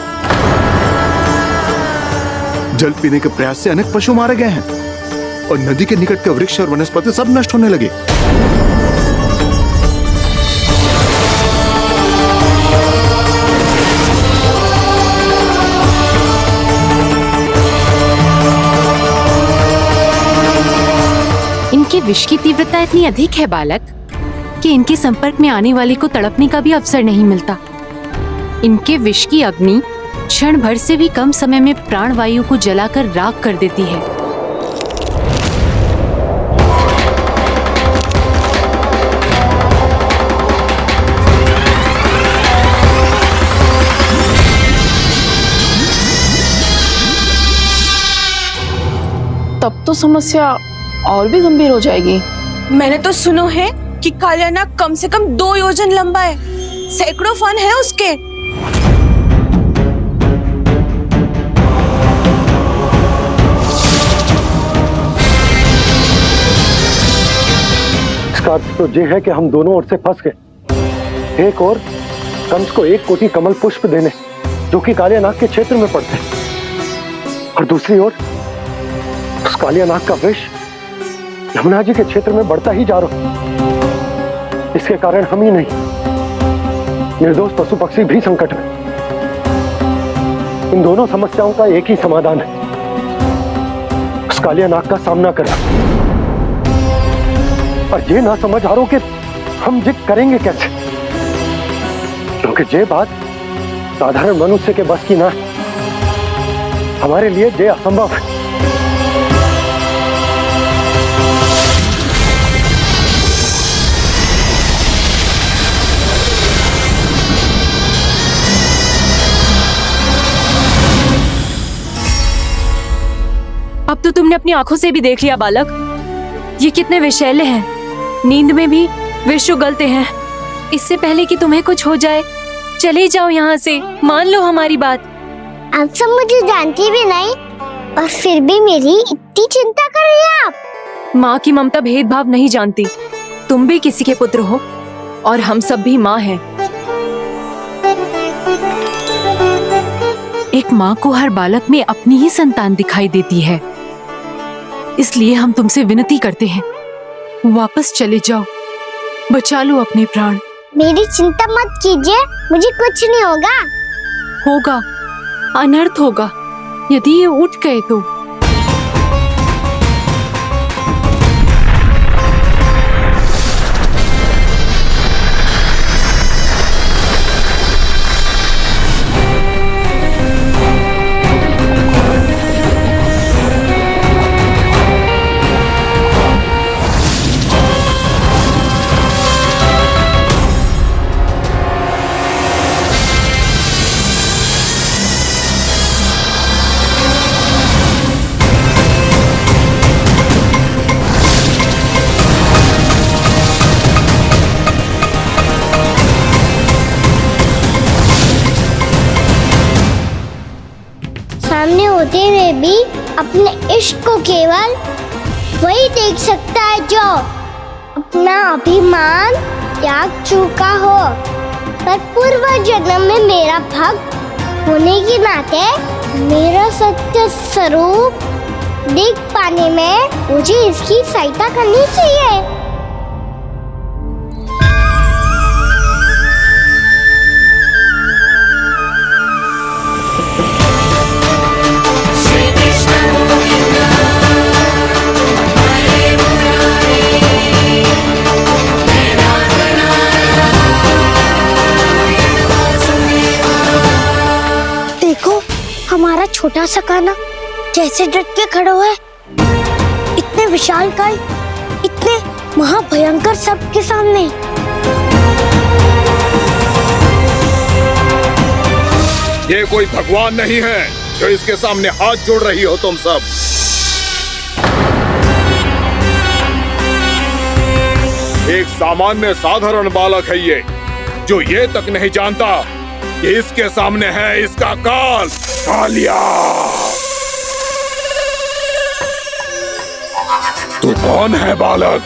जल पीने के प्रयास से अनेक पशु मारे गए हैं और नदी के निकट के वृक्ष और वनस्पति सब नष्ट होने लगे। इनके विष की तीव्रता इतनी अधिक है बालक कि इनके संपर्क में आने वाले को तड़पने का भी अवसर नहीं मिलता। इनके विष की अग्नि क्षण भर से भी कम समय में प्राणवायु को जलाकर राख कर देती है। तब तो समस्या और भी गंभीर हो जाएगी। मैंने तो सुनो है कि कालिया नाग कम से कम 2 योजन लंबा है, सैकड़ों फन है उसके। इसका अर्थ तो ये है कि हम दोनों ओर से फंस गए। एक और कंस को 1 कोटि कमल पुष्प देने जो कि कालिया नाग के क्षेत्र में पड़ते हैं, और दूसरी ओर उस कालिया नाग का विष यमुना जी के क्षेत्र में बढ़ता ही जा रहा। इसके कारण हम ही नहीं, निर्दोष पशु पक्षी भी संकट में। इन दोनों समस्याओं का एक ही समाधान है, उस कालिया नाग का सामना करना। और ये ना समझ आ रहा कि हम जिद करेंगे कैसे, क्योंकि ये बात साधारण मनुष्य के बस की ना है। हमारे लिए ये असंभव है। अब तो तुमने अपनी आंखों से भी देख लिया बालक, ये कितने विषैले हैं। नींद में भी विष उगलते हैं। इससे पहले कि तुम्हें कुछ हो जाए, चले जाओ यहाँ से, मान लो हमारी बात। आप सब मुझे जानती भी नहीं और फिर भी मेरी इतनी चिंता कर रही हैं आप। माँ की ममता भेदभाव नहीं जानती। तुम भी किसी के पुत्र हो और हम सब भी माँ हैं। एक माँ को हर बालक में अपनी ही संतान दिखाई देती है, इसलिए हम तुमसे विनती करते हैं, वापस चले जाओ, बचा लो अपने प्राण। मेरी चिंता मत कीजिए, मुझे कुछ नहीं होगा। होगा, अनर्थ होगा यदि ये उठ गए तो। सामने होते हुए भी अपने इश्क को केवल वही देख सकता है जो अपना अभिमान त्याग चुका हो। पर पूर्व जन्म में मेरा भक्त होने के नाते मेरा सत्य स्वरूप देख पाने में मुझे इसकी सहायता करनी चाहिए। देखो हमारा छोटा सा कान्हा कैसे डट के खड़ा हुआ है, इतने विशालकाय, इतने महाभयंकर सबके सामने। ये कोई भगवान नहीं है जो इसके सामने हाथ जोड़ रही हो तुम सब। एक सामान्य साधारण बालक है ये, जो ये तक नहीं जानता कि इसके सामने है इसका काल, कालिया। तू कौन है बालक?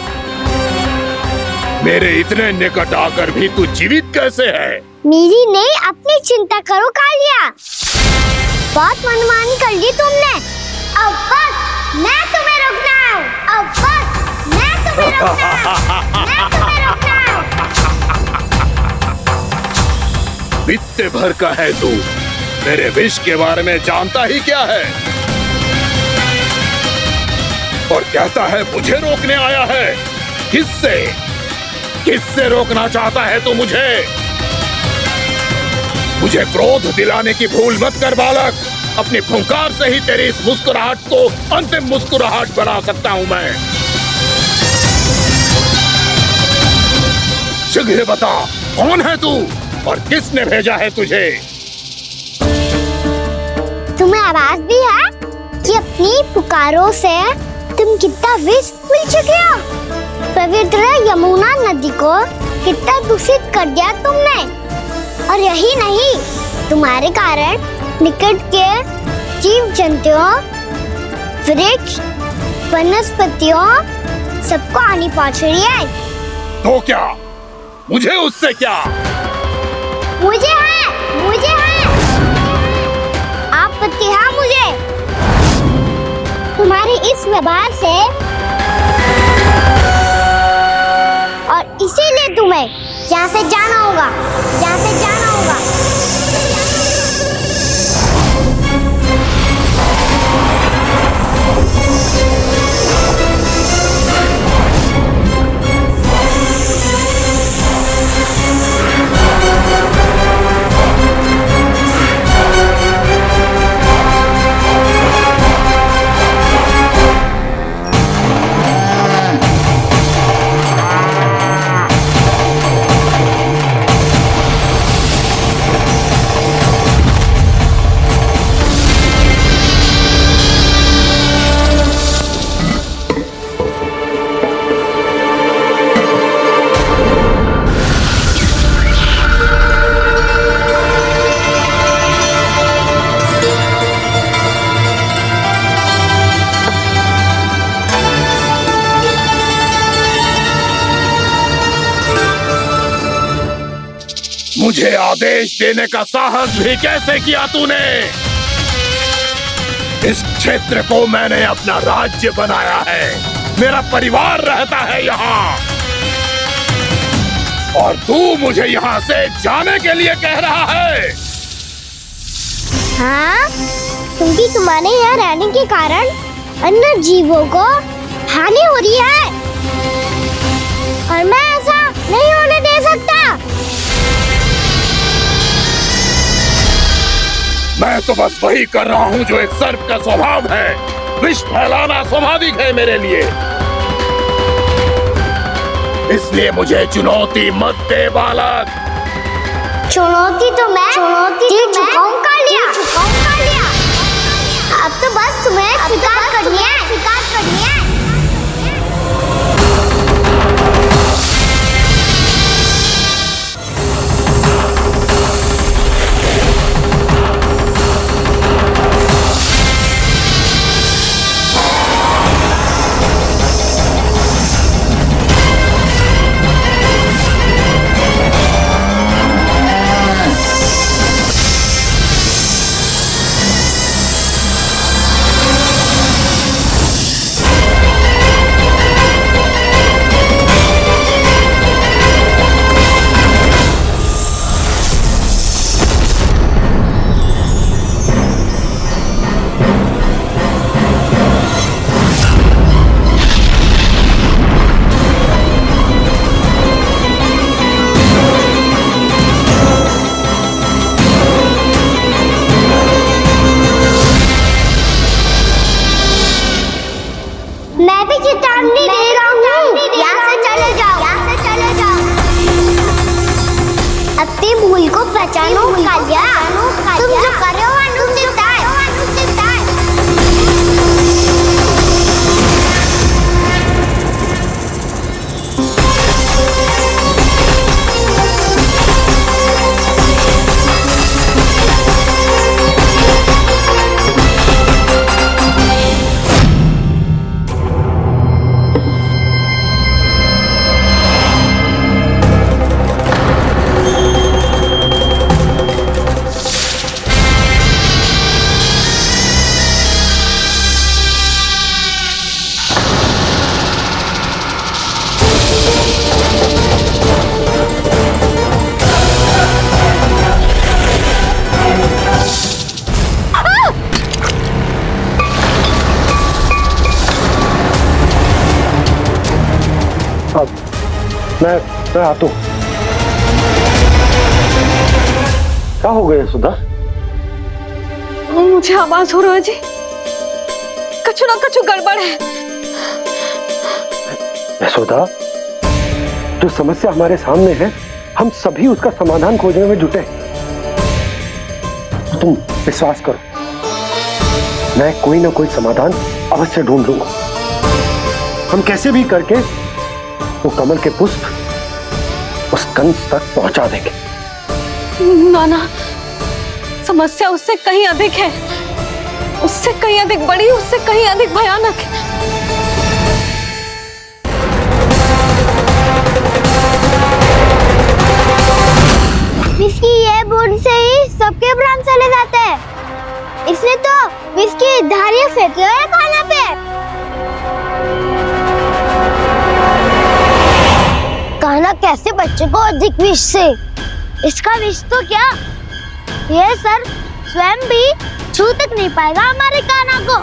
मेरे इतने निकट आकर भी तू जीवित कैसे है? मेरी नहीं, अपनी चिंता करो कालिया। बहुत मनमानी कर ली तुमने। अब बस मैं तुम्हें रोकना हूँ। अब बस मैं तुम्हें रोकना हूँ। मैं तुम्हें रोकना हूँ। बित्ते भर का है तू, मेरे विष के बारे में जानता ही क्या है? और कहता है मुझे रोकने आया है। किससे? किससे रोकना चाहता है तू मुझे? मुझे क्रोध दिलाने की भूल मत कर बालक। अपनी फुंकार से ही तेरी इस मुस्कुराहट को अंतिम मुस्कुराहट बना सकता हूं मैं। शीघ्र बता, कौन है तू और किसने भेजा है तुझे? तुम्हें आवाज भी है कि अपनी पुकारों से तुम कितना विष भूल चुके हो। पवित्र यमुना नदी को कितना दूषित कर दिया तुमने। और यही नहीं, तुम्हारे कारण निकट के जीव जंतुओं, वृक्ष, वनस्पतियों सबको हानि पहुंच रही है। तो क्या? मुझे उससे क्या? मुझे है आपत्ति है मुझे तुम्हारे इस व्यवहार से, और इसीलिए तुम्हें यहाँ से जाना होगा। यहाँ से जाना होगा। मुझे आदेश देने का साहस भी कैसे किया तूने? इस क्षेत्र को मैंने अपना राज्य बनाया है, मेरा परिवार रहता है यहाँ, और तू मुझे यहाँ से जाने के लिए कह रहा है? हाँ, क्योंकि तुम्हारे यहाँ रहने के कारण अन्य जीवों को हानि हो रही है, और मैं ऐसा नहीं होने दे सकता। मैं तो बस वही कर रहा हूँ जो एक सर्प का स्वभाव है। विष फैलाना स्वाभाविक है मेरे लिए, इसलिए मुझे चुनौती मत दे बालक। चुनौती तो मैं दे चुका हूँ कालिया। अब तो बस तुम्हें स्वीकार करनी है। मैं आता हूँ। क्या हो गया सुधा? मुझे आवाज हो रहा है जी, कछु ना कछु गड़बड़ है। यशोदा, जो समस्या हमारे सामने है, हम सभी उसका समाधान खोजने में जुटे हैं। तुम विश्वास करो, मैं कोई ना कोई समाधान अवश्य ढूंढ लूंगा। हम कैसे भी करके वो कमल के पुष्प उस कंस तक पहुंचा देंगे। नाना, समस्या उससे कहीं अधिक है, उससे कहीं अधिक बड़ी, उससे कहीं अधिक भयानक है। विस्की ये बूंद से ही सबके प्राण चले जाते हैं। इसने तो विस्की धारियां फेंकी है खाना पे। कान्हा कैसे बच्चे को अधिक विष से? इसका विष तो क्या, ये सर स्वयं भी छू तक नहीं पाएगा हमारे कान्हा को।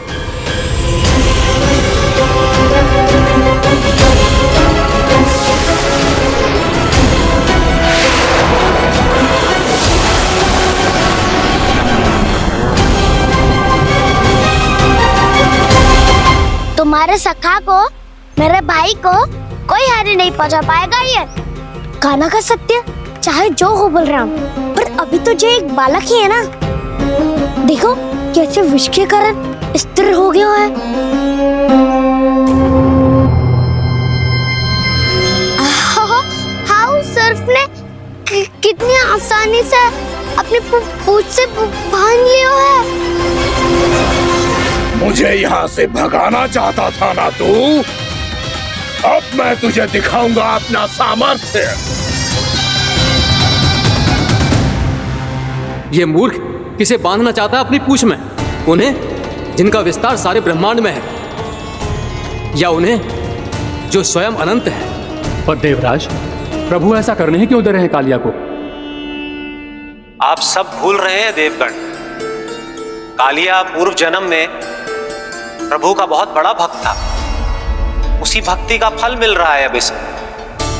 तुम्हारे सखा को, मेरे भाई को कोई हानि नहीं पहुंचा पाएगा। ये कान्हा का सत्य चाहे जो हो बलराम, पर अभी तो जो एक बालक ही है ना। देखो कैसे विष के कारण स्थिर हो गया है। हाउ सर्फ ने कितनी आसानी से अपनी पूंछ से बांध लिया है। मुझे यहाँ से भगाना चाहता था ना तू? अब मैं तुझे दिखाऊंगा अपना सामर्थ्य। ये मूर्ख किसे बांधना चाहता है अपनी पूंछ में? उन्हें जिनका विस्तार सारे ब्रह्मांड में है, या उन्हें जो स्वयं अनंत है? पर देवराज, प्रभु ऐसा करने ही क्यों दे रहे हैं कालिया को? आप सब भूल रहे हैं देवगण, कालिया पूर्व जन्म में प्रभु का बहुत बड़ा भक्त था। उसी भक्ति का फल मिल रहा है अब इसे।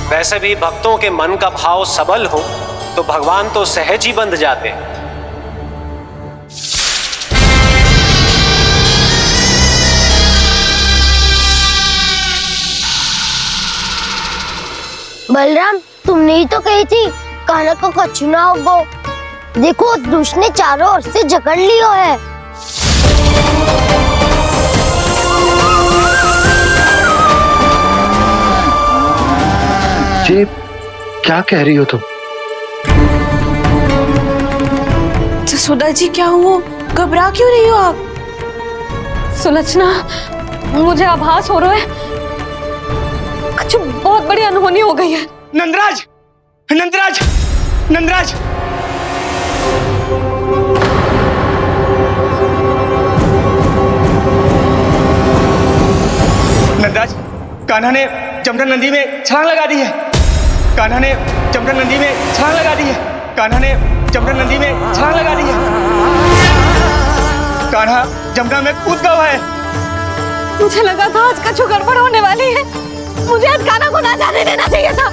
वैसे भी भक्तों के मन का भाव सबल हो तो भगवान तो सहज ही बंध जाते हैं। बलराम, तुमने ही तो कही थी कान्हा को कछु ना होगो। देखो दुष्ट ने चारों ओर से जकड़ लियो है। ये क्या कह रही हो तुम? जसोदा जी, क्या हुआ? घबरा क्यों रही हो आप? सुलक्षणा, मुझे आभास हो रहा है कुछ बहुत बड़ी अनहोनी हो गई है। नंदराज, नंदराज, नंदराज! नंदराज, कान्हा ने जमुना नदी में छलांग लगा दी है। कान्हा ने जमुना नदी में छलांग लगा दी है। कान्हा ने जमुना नदी में छलांग लगा दी है। कान्हा जमुना में कूद गया है। मुझे लगा था आज कछु गड़बड़ होने वाली है। मुझे आज कान्हा को ना जाने देना चाहिए था।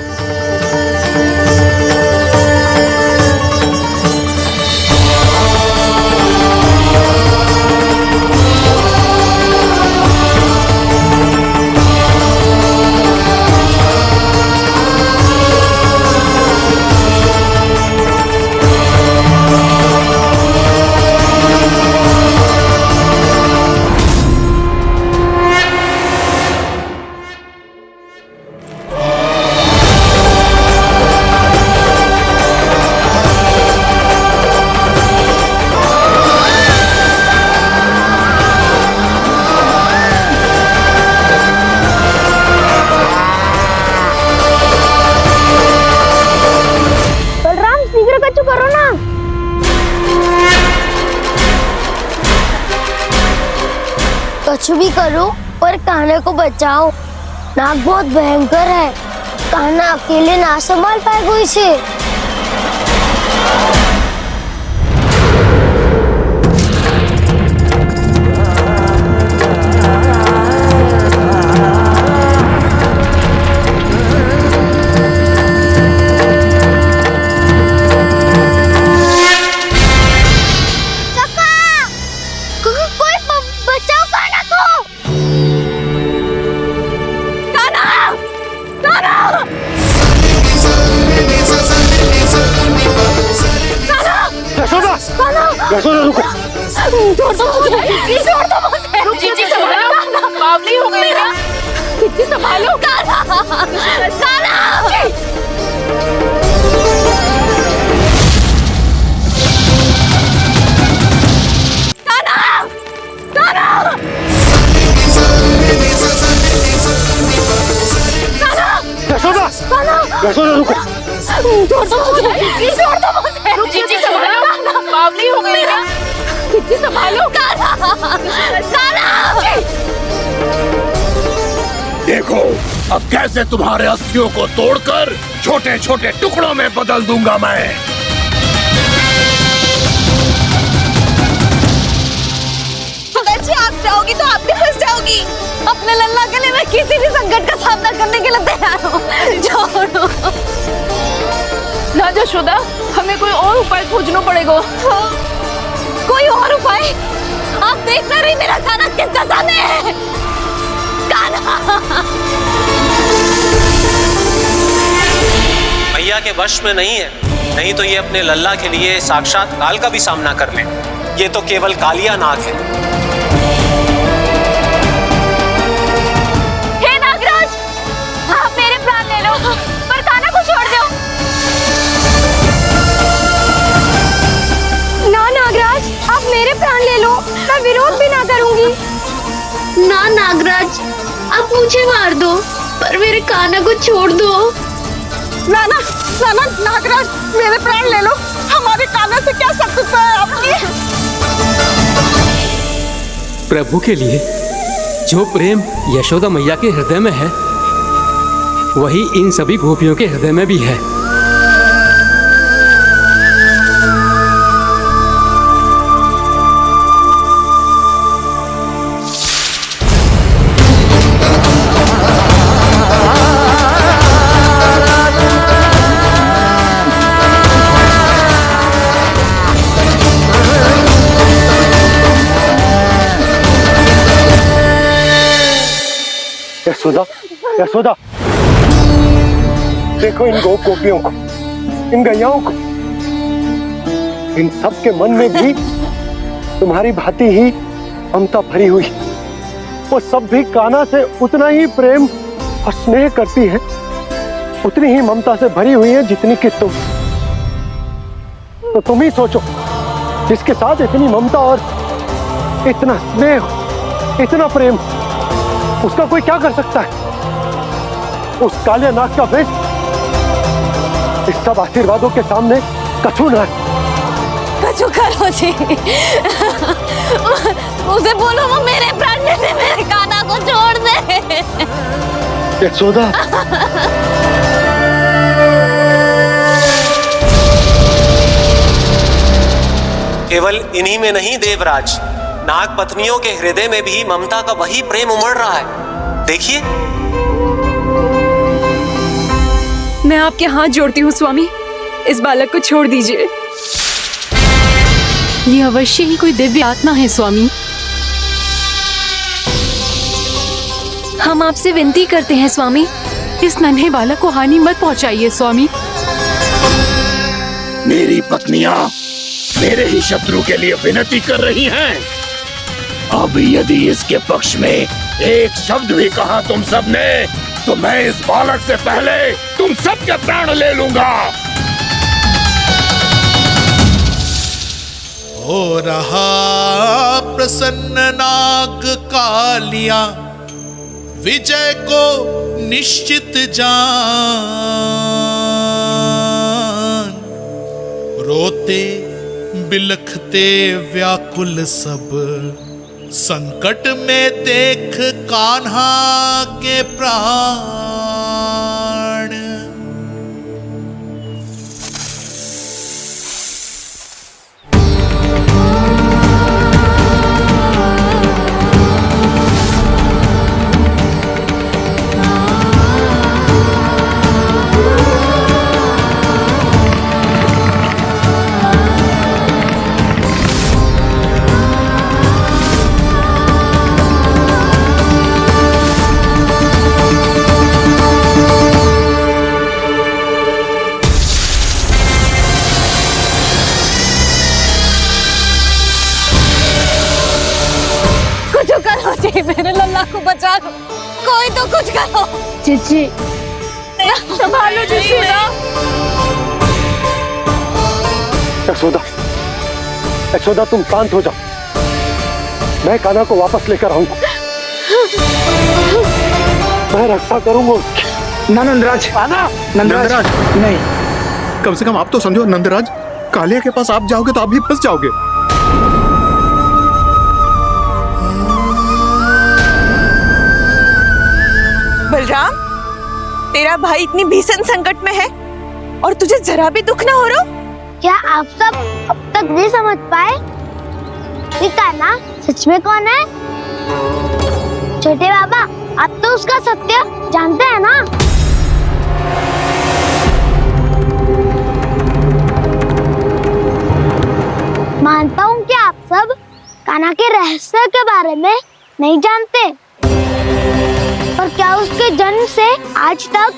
कुछ भी करो पर कान्हा को बचाओ। नाग बहुत भयंकर है, कान्हा अकेले ना संभाल पाएगा इसे। यशोदा रुको। छोड़ दो मुझे, प्लीज छोड़ दो मुझे। जीजी संभालो, बावली हो गई क्या? जीजी संभालो। कान्हा, कान्हा। यशोदा, यशोदा रुको। छोड़ दो मुझे, प्लीज छोड़ दो मुझे। जीजी संभालो, बावली हो गई क्या? जीजी संभालो। देखो अब कैसे तुम्हारे अस्थियों को तोड़कर छोटे छोटे टुकड़ों में बदल दूंगा मैं। जी आप जाओगी तो आप भी फंस जाओगी। अपने लल्ला के लिए मैं किसी भी संकट का सामना करने के लिए तैयार हूँ। छोड़ो ना यशोदा, हमें कोई और उपाय खोजना पड़ेगा। कोई और उपाय? आप देख ना रही मेरा कान्हा किस दशा में है। कान्हा मैया के वश में नहीं है, नहीं तो ये अपने लल्ला के लिए साक्षात काल का भी सामना कर ले। ये तो केवल कालिया नाग है। हे नागराज, आप मेरे प्राण ले लो पर कान्हा को छोड़ दो। ना नागराज, आप मेरे प्राण ले लो, मैं विरोध भी ना करूंगी। ना नागराज, आप मुझे मार दो पर मेरे कान्हा को छोड़ दो। ना ना ना ना नागराज, मेरे प्राण ले लो। हमारे कान्हा से क्या शत्रुता है आपकी? प्रभु के लिए जो प्रेम यशोदा मैया के हृदय में है, वही इन सभी गोपियों के हृदय में भी है। यशोदा, यशोदा, देखो इन गोपियों को, इन गैयाओं को, इन सब के मन में भी तुम्हारी भांति ही ममता भरी हुई। वो सब भी कान्हा से उतना ही प्रेम और स्नेह करती है, उतनी ही ममता से भरी हुई है जितनी कि तुम। तो तुम ही सोचो, जिसके साथ इतनी ममता और इतना स्नेह, इतना प्रेम, उसका कोई क्या कर सकता है? उस काले नाग का वेश इस सब आशीर्वादों के सामने कछु न है। कछु करो जी। उसे बोलो वो मेरे प्राण ले ले, मेरे कान्हा को छोड़ दे। यशोदा, केवल इन्हीं में नहीं देवराज, नाग पत्नियों के हृदय में भी ममता का वही प्रेम उमड़ रहा है। देखिए। मैं आपके हाथ जोड़ती हूँ स्वामी, इस बालक को छोड़ दीजिए। ये अवश्य ही कोई दिव्य आत्मा है स्वामी। हम आपसे विनती करते हैं स्वामी, इस नन्हे बालक को हानि मत पहुंचाइए स्वामी। मेरी पत्नियां मेरे ही शत्रु के लिए विनती कर रही हैं। अब यदि इसके पक्ष में एक शब्द भी कहा तुम सबने, तो मैं इस बालक से पहले तुम सबके प्राण ले लूंगा। हो रहा प्रसन्न नाग कालिया, विजय को निश्चित जान। रोते बिलखते व्याकुल सब, संकट में देख कान्हा के प्राण। जी मेरे लल्ला को बचा लो, कोई तो कुछ करो। जीजी संभालो जीजी। यशोदा, यशोदा तुम शांत हो जाओ, मैं कान्हा को वापस लेकर आऊंगा, मैं रक्षा करूंगा उसकी। ना नंदराज, नंदराज नहीं, कम से कम आप तो समझो नंदराज, कालिया के पास आप जाओगे तो आप भी फंस जाओगे। बलराम, तेरा भाई इतनी भीषण संकट में है और तुझे जरा भी दुख ना हो रहा? क्या आप सब अब तक नहीं समझ पाए कि कान्हा सच में कौन है? छोटे बाबा, आप तो उसका सत्य जानते हैं ना? मानता हूँ कि आप सब कान्हा के रहस्य के बारे में नहीं जानते, पर क्या उसके जन्म से आज तक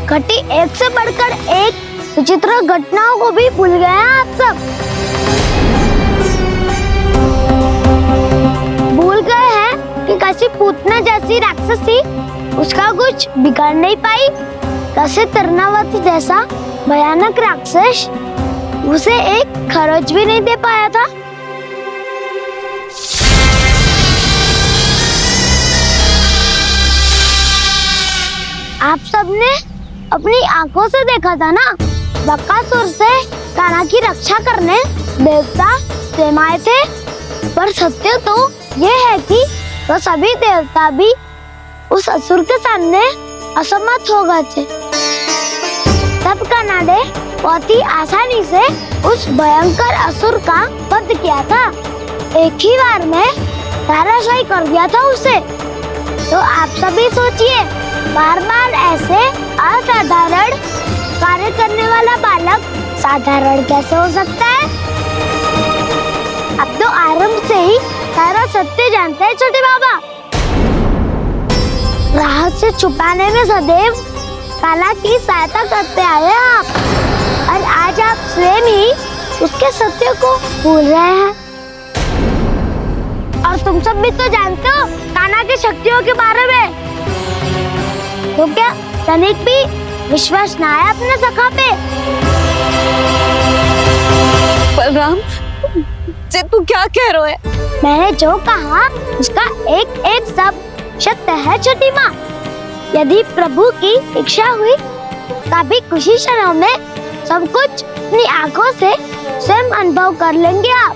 घटी एक से बढ़कर एक विचित्र घटनाओं को भी भूल गए हैं आप सब? भूल गए हैं कि कैसी पूतना जैसी राक्षसी उसका कुछ बिगाड़ नहीं पाई, कैसे तरनावती जैसा भयानक राक्षस उसे एक खरोच भी नहीं दे पाया था। आप सबने अपनी आंखों से देखा था ना, बकासुर से कान्हा की रक्षा करने देवता स्वयं आए थे, पर सत्य तो ये है कि वो सभी देवता भी उस असुर के सामने असमर्थ हो गए थे। तब कान्हा ने बहुत ही आसानी से उस भयंकर असुर का वध किया था, एक ही बार में धराशायी कर दिया था उसे। तो आप सभी सोचिए, बार बार ऐसे असाधारण कार्य करने वाला बालक साधारण कैसे हो सकता है? अब तो आरंभ से ही सारा सत्य जानते हैं छोटे बाबा। रहस्य छुपाने में सदैव कान्हा की सहायता करते आए हैं आप, और आज आप स्वयं ही उसके सत्य को भूल रहे हैं। और तुम सब भी तो जानते हो कान्हा की शक्तियों के बारे में, तो क्या तनिक भी विश्वास ना है अपने सखा पे? बलराम, तू क्या कह रहे है? मैंने जो कहा उसका एक एक शब्द सत्य है छोटी माँ। यदि प्रभु की इच्छा हुई तभी कुछ ही क्षणों में सब कुछ अपनी आंखों से स्वयं अनुभव कर लेंगे आप।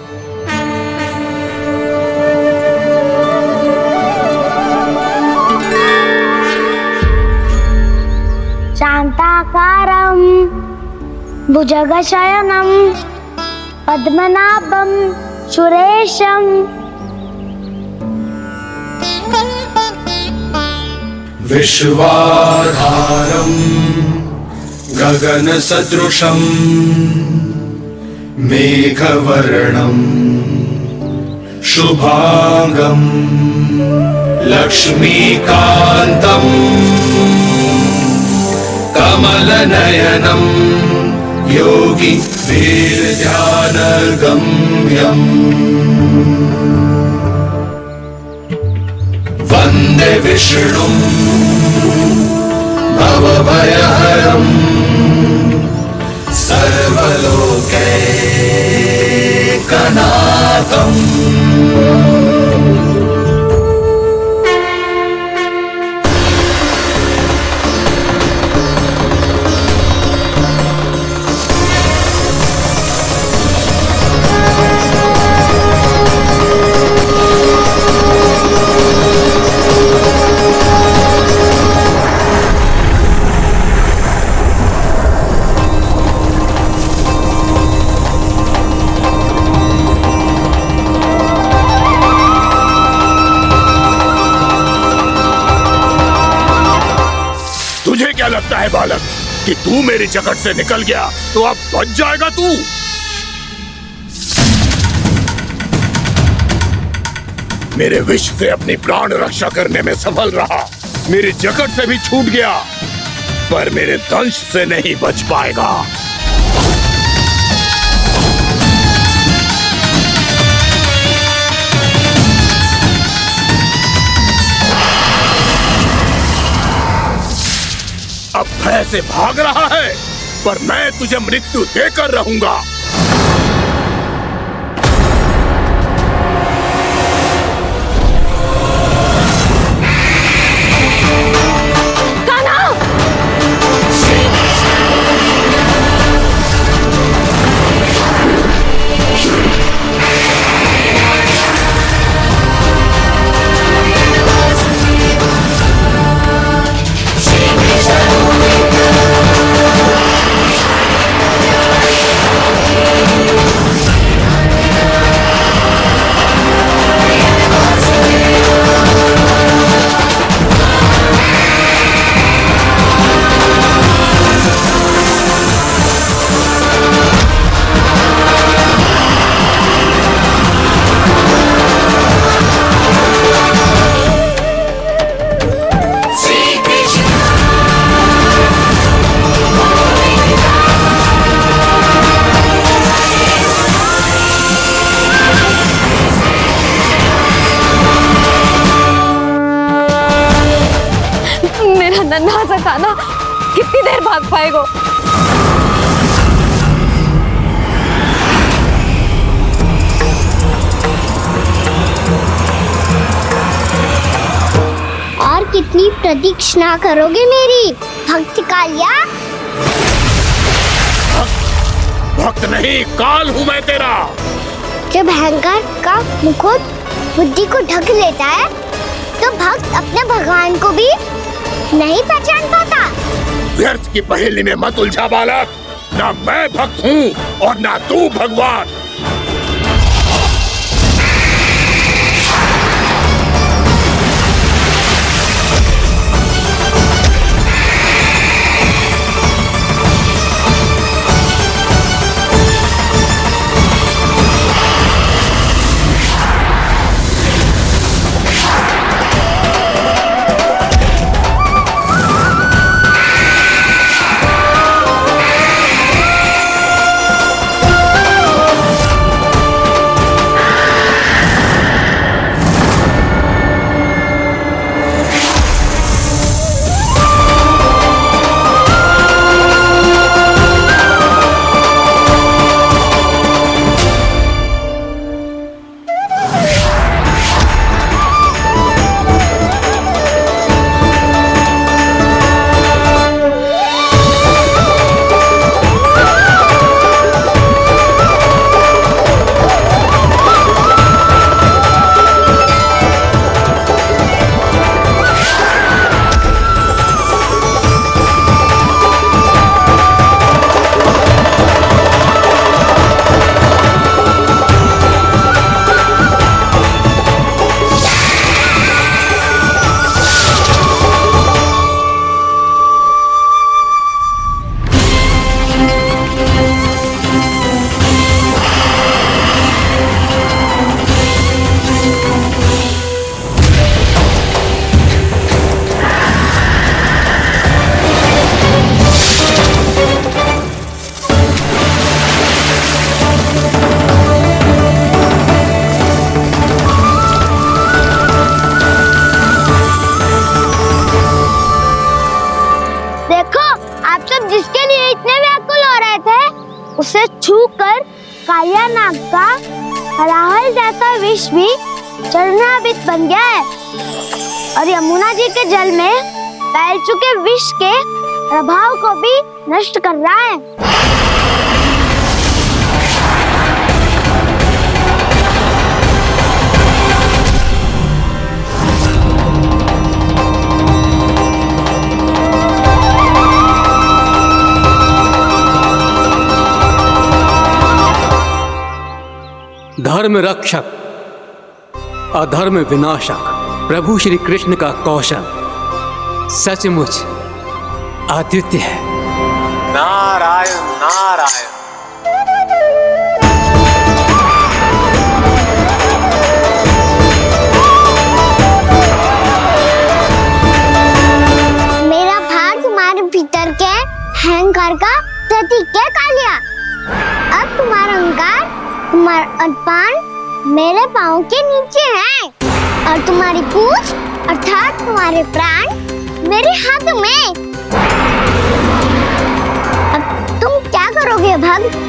शांताकारं भुजगशयनं पद्मनाभं सुरेशं विश्वाधारं गगनसदृशं मेघवर्णं शुभांगं लक्ष्मीकान्तं कमलनयनं योगी वीरध्यानगम्यं वन्दे विष्णुं भवभयहरं सर्वलोकैकनाथम्। तुझे क्या लगता है बालक कि तू मेरी जकड़ से निकल गया तो अब बच जाएगा तू? मेरे विष से अपनी प्राण रक्षा करने में सफल रहा, मेरी जकड़ से भी छूट गया, पर मेरे दंश से नहीं बच पाएगा। अब भय से भाग रहा है, पर मैं तुझे मृत्यु देकर रहूंगा। नन्हा सा कान्हा कितनी देर भाग पाएगा? और कितनी प्रतीक्षा करोगे मेरी भक्त कालिया? भक्त नहीं, काल हूँ मैं तेरा। जब अहंकार का मुकुट बुद्धि को ढक लेता है तो भक्त अपने भगवान को भी नहीं पहचान पाता। व्यर्थ की पहेली में मत उलझा बालक। ना मैं भक्त हूँ और ना तू भगवान। उसे छूकर कालिया नाग का हलाहल जैसा विष भी चरणामृत बन गया है और यमुना जी के जल में फैल चुके विष के प्रभाव को भी नष्ट कर रहा है। धर्म रक्षक अधर्म विनाशक प्रभु श्री कृष्ण का कौशल सचमुच अद्वितीय है। नारायण नारायण। मेरा भाग तुम्हारे भीतर के अहंकार का प्रतीक है कालिया। अब तुम्हारा अहंकार, तुम्हारा अनपान मेरे पाँव के नीचे है और तुम्हारी पूंछ अर्थात तुम्हारे प्राण मेरे हाथ में। अब तुम क्या करोगे भक्त?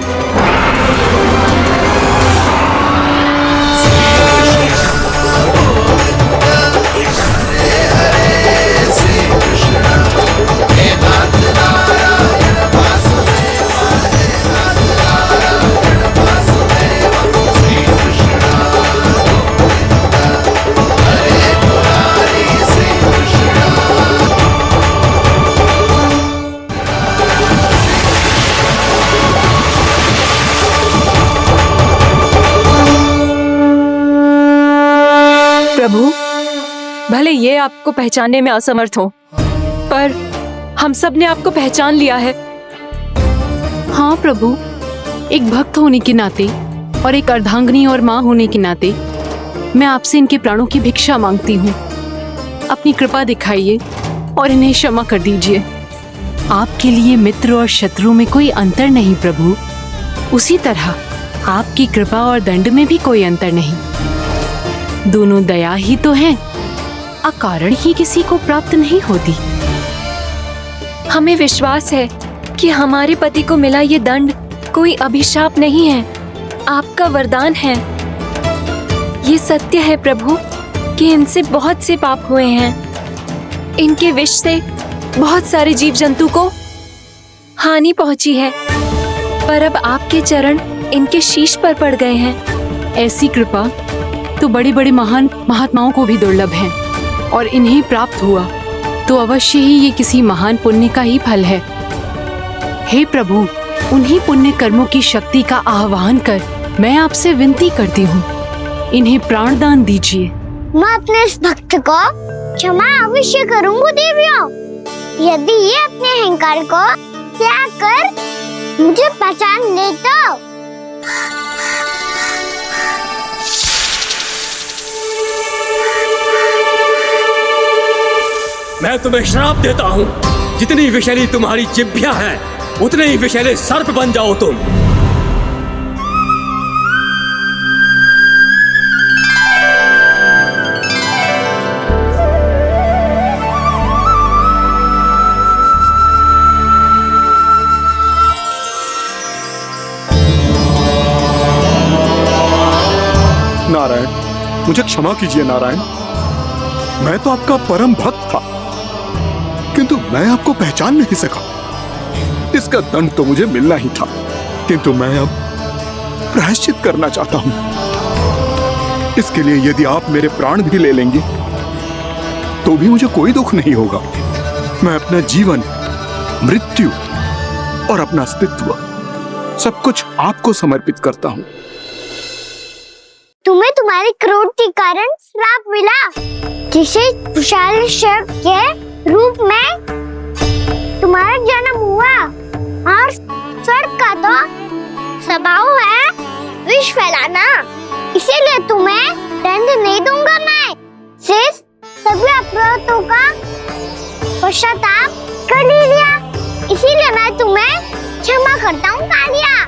प्रभु, भले ये आपको पहचानने में असमर्थ हो, पर हम सब ने आपको पहचान लिया है। हाँ प्रभु, एक भक्त होने के नाते और एक अर्धांगिनी और माँ होने के नाते मैं आपसे इनके प्राणों की भिक्षा मांगती हूँ। अपनी कृपा दिखाइए और इन्हें क्षमा कर दीजिए। आपके लिए मित्र और शत्रु में कोई अंतर नहीं प्रभु। उसी तरह आपकी कृपा और दंड में भी कोई अंतर नहीं। दोनों दया ही तो हैं, अकारण ही किसी को प्राप्त नहीं होती। हमें विश्वास है कि हमारे पति को मिला ये दंड कोई अभिशाप नहीं है, आपका वरदान है। ये सत्य है प्रभु कि इनसे बहुत से पाप हुए हैं। इनके विष से बहुत सारे जीव जंतु को हानि पहुंची है, पर अब आपके चरण इनके शीश पर पड़ गए हैं। ऐसी कृपा तो बड़े बड़े महान महात्माओं को भी दुर्लभ है, और इन्हें प्राप्त हुआ तो अवश्य ही ये किसी महान पुण्य का ही फल है। हे प्रभु, उन्हीं पुण्य कर्मों की शक्ति का आह्वान कर मैं आपसे विनती करती हूँ, इन्हें प्राणदान दीजिए। मैं अपने इस भक्त को क्षमा अवश्य करूंगी देवियों, यदि ये अपने अहंकार को त्याग कर मुझे पहचान ले तो। मैं तुम्हें श्राप देता हूँ, जितनी विषैली तुम्हारी जिह्वा है उतने ही विषैले सर्प बन जाओ तुम। नारायण, मुझे क्षमा कीजिए नारायण। मैं तो आपका परम भक्त था, किंतु मैं आपको पहचान नहीं सका। इसका दंड तो मुझे मिलना ही था, किंतु मैं अब प्रायश्चित करना चाहता हूं। इसके लिए यदि आप मेरे प्राण भी ले लेंगे तो भी मुझे कोई दुख नहीं होगा। मैं अपना जीवन, मृत्यु और अपना अस्तित्व सब कुछ आपको समर्पित करता हूं। तुम्हें तुम्हारी क्रोध के कारण श्राप मिला, जिसे विशाल सर्प के रूप में तुम्हारा जन्म हुआ, और सर्प का तो स्वभाव है विष फैलाना। इसीलिए तुम्हें दंड नहीं दूंगा मैं, सिर्फ सभी अपराधों का पश्चाताप कर लिया। इसीलिए मैं तुम्हें क्षमा करता हूँ कालिया।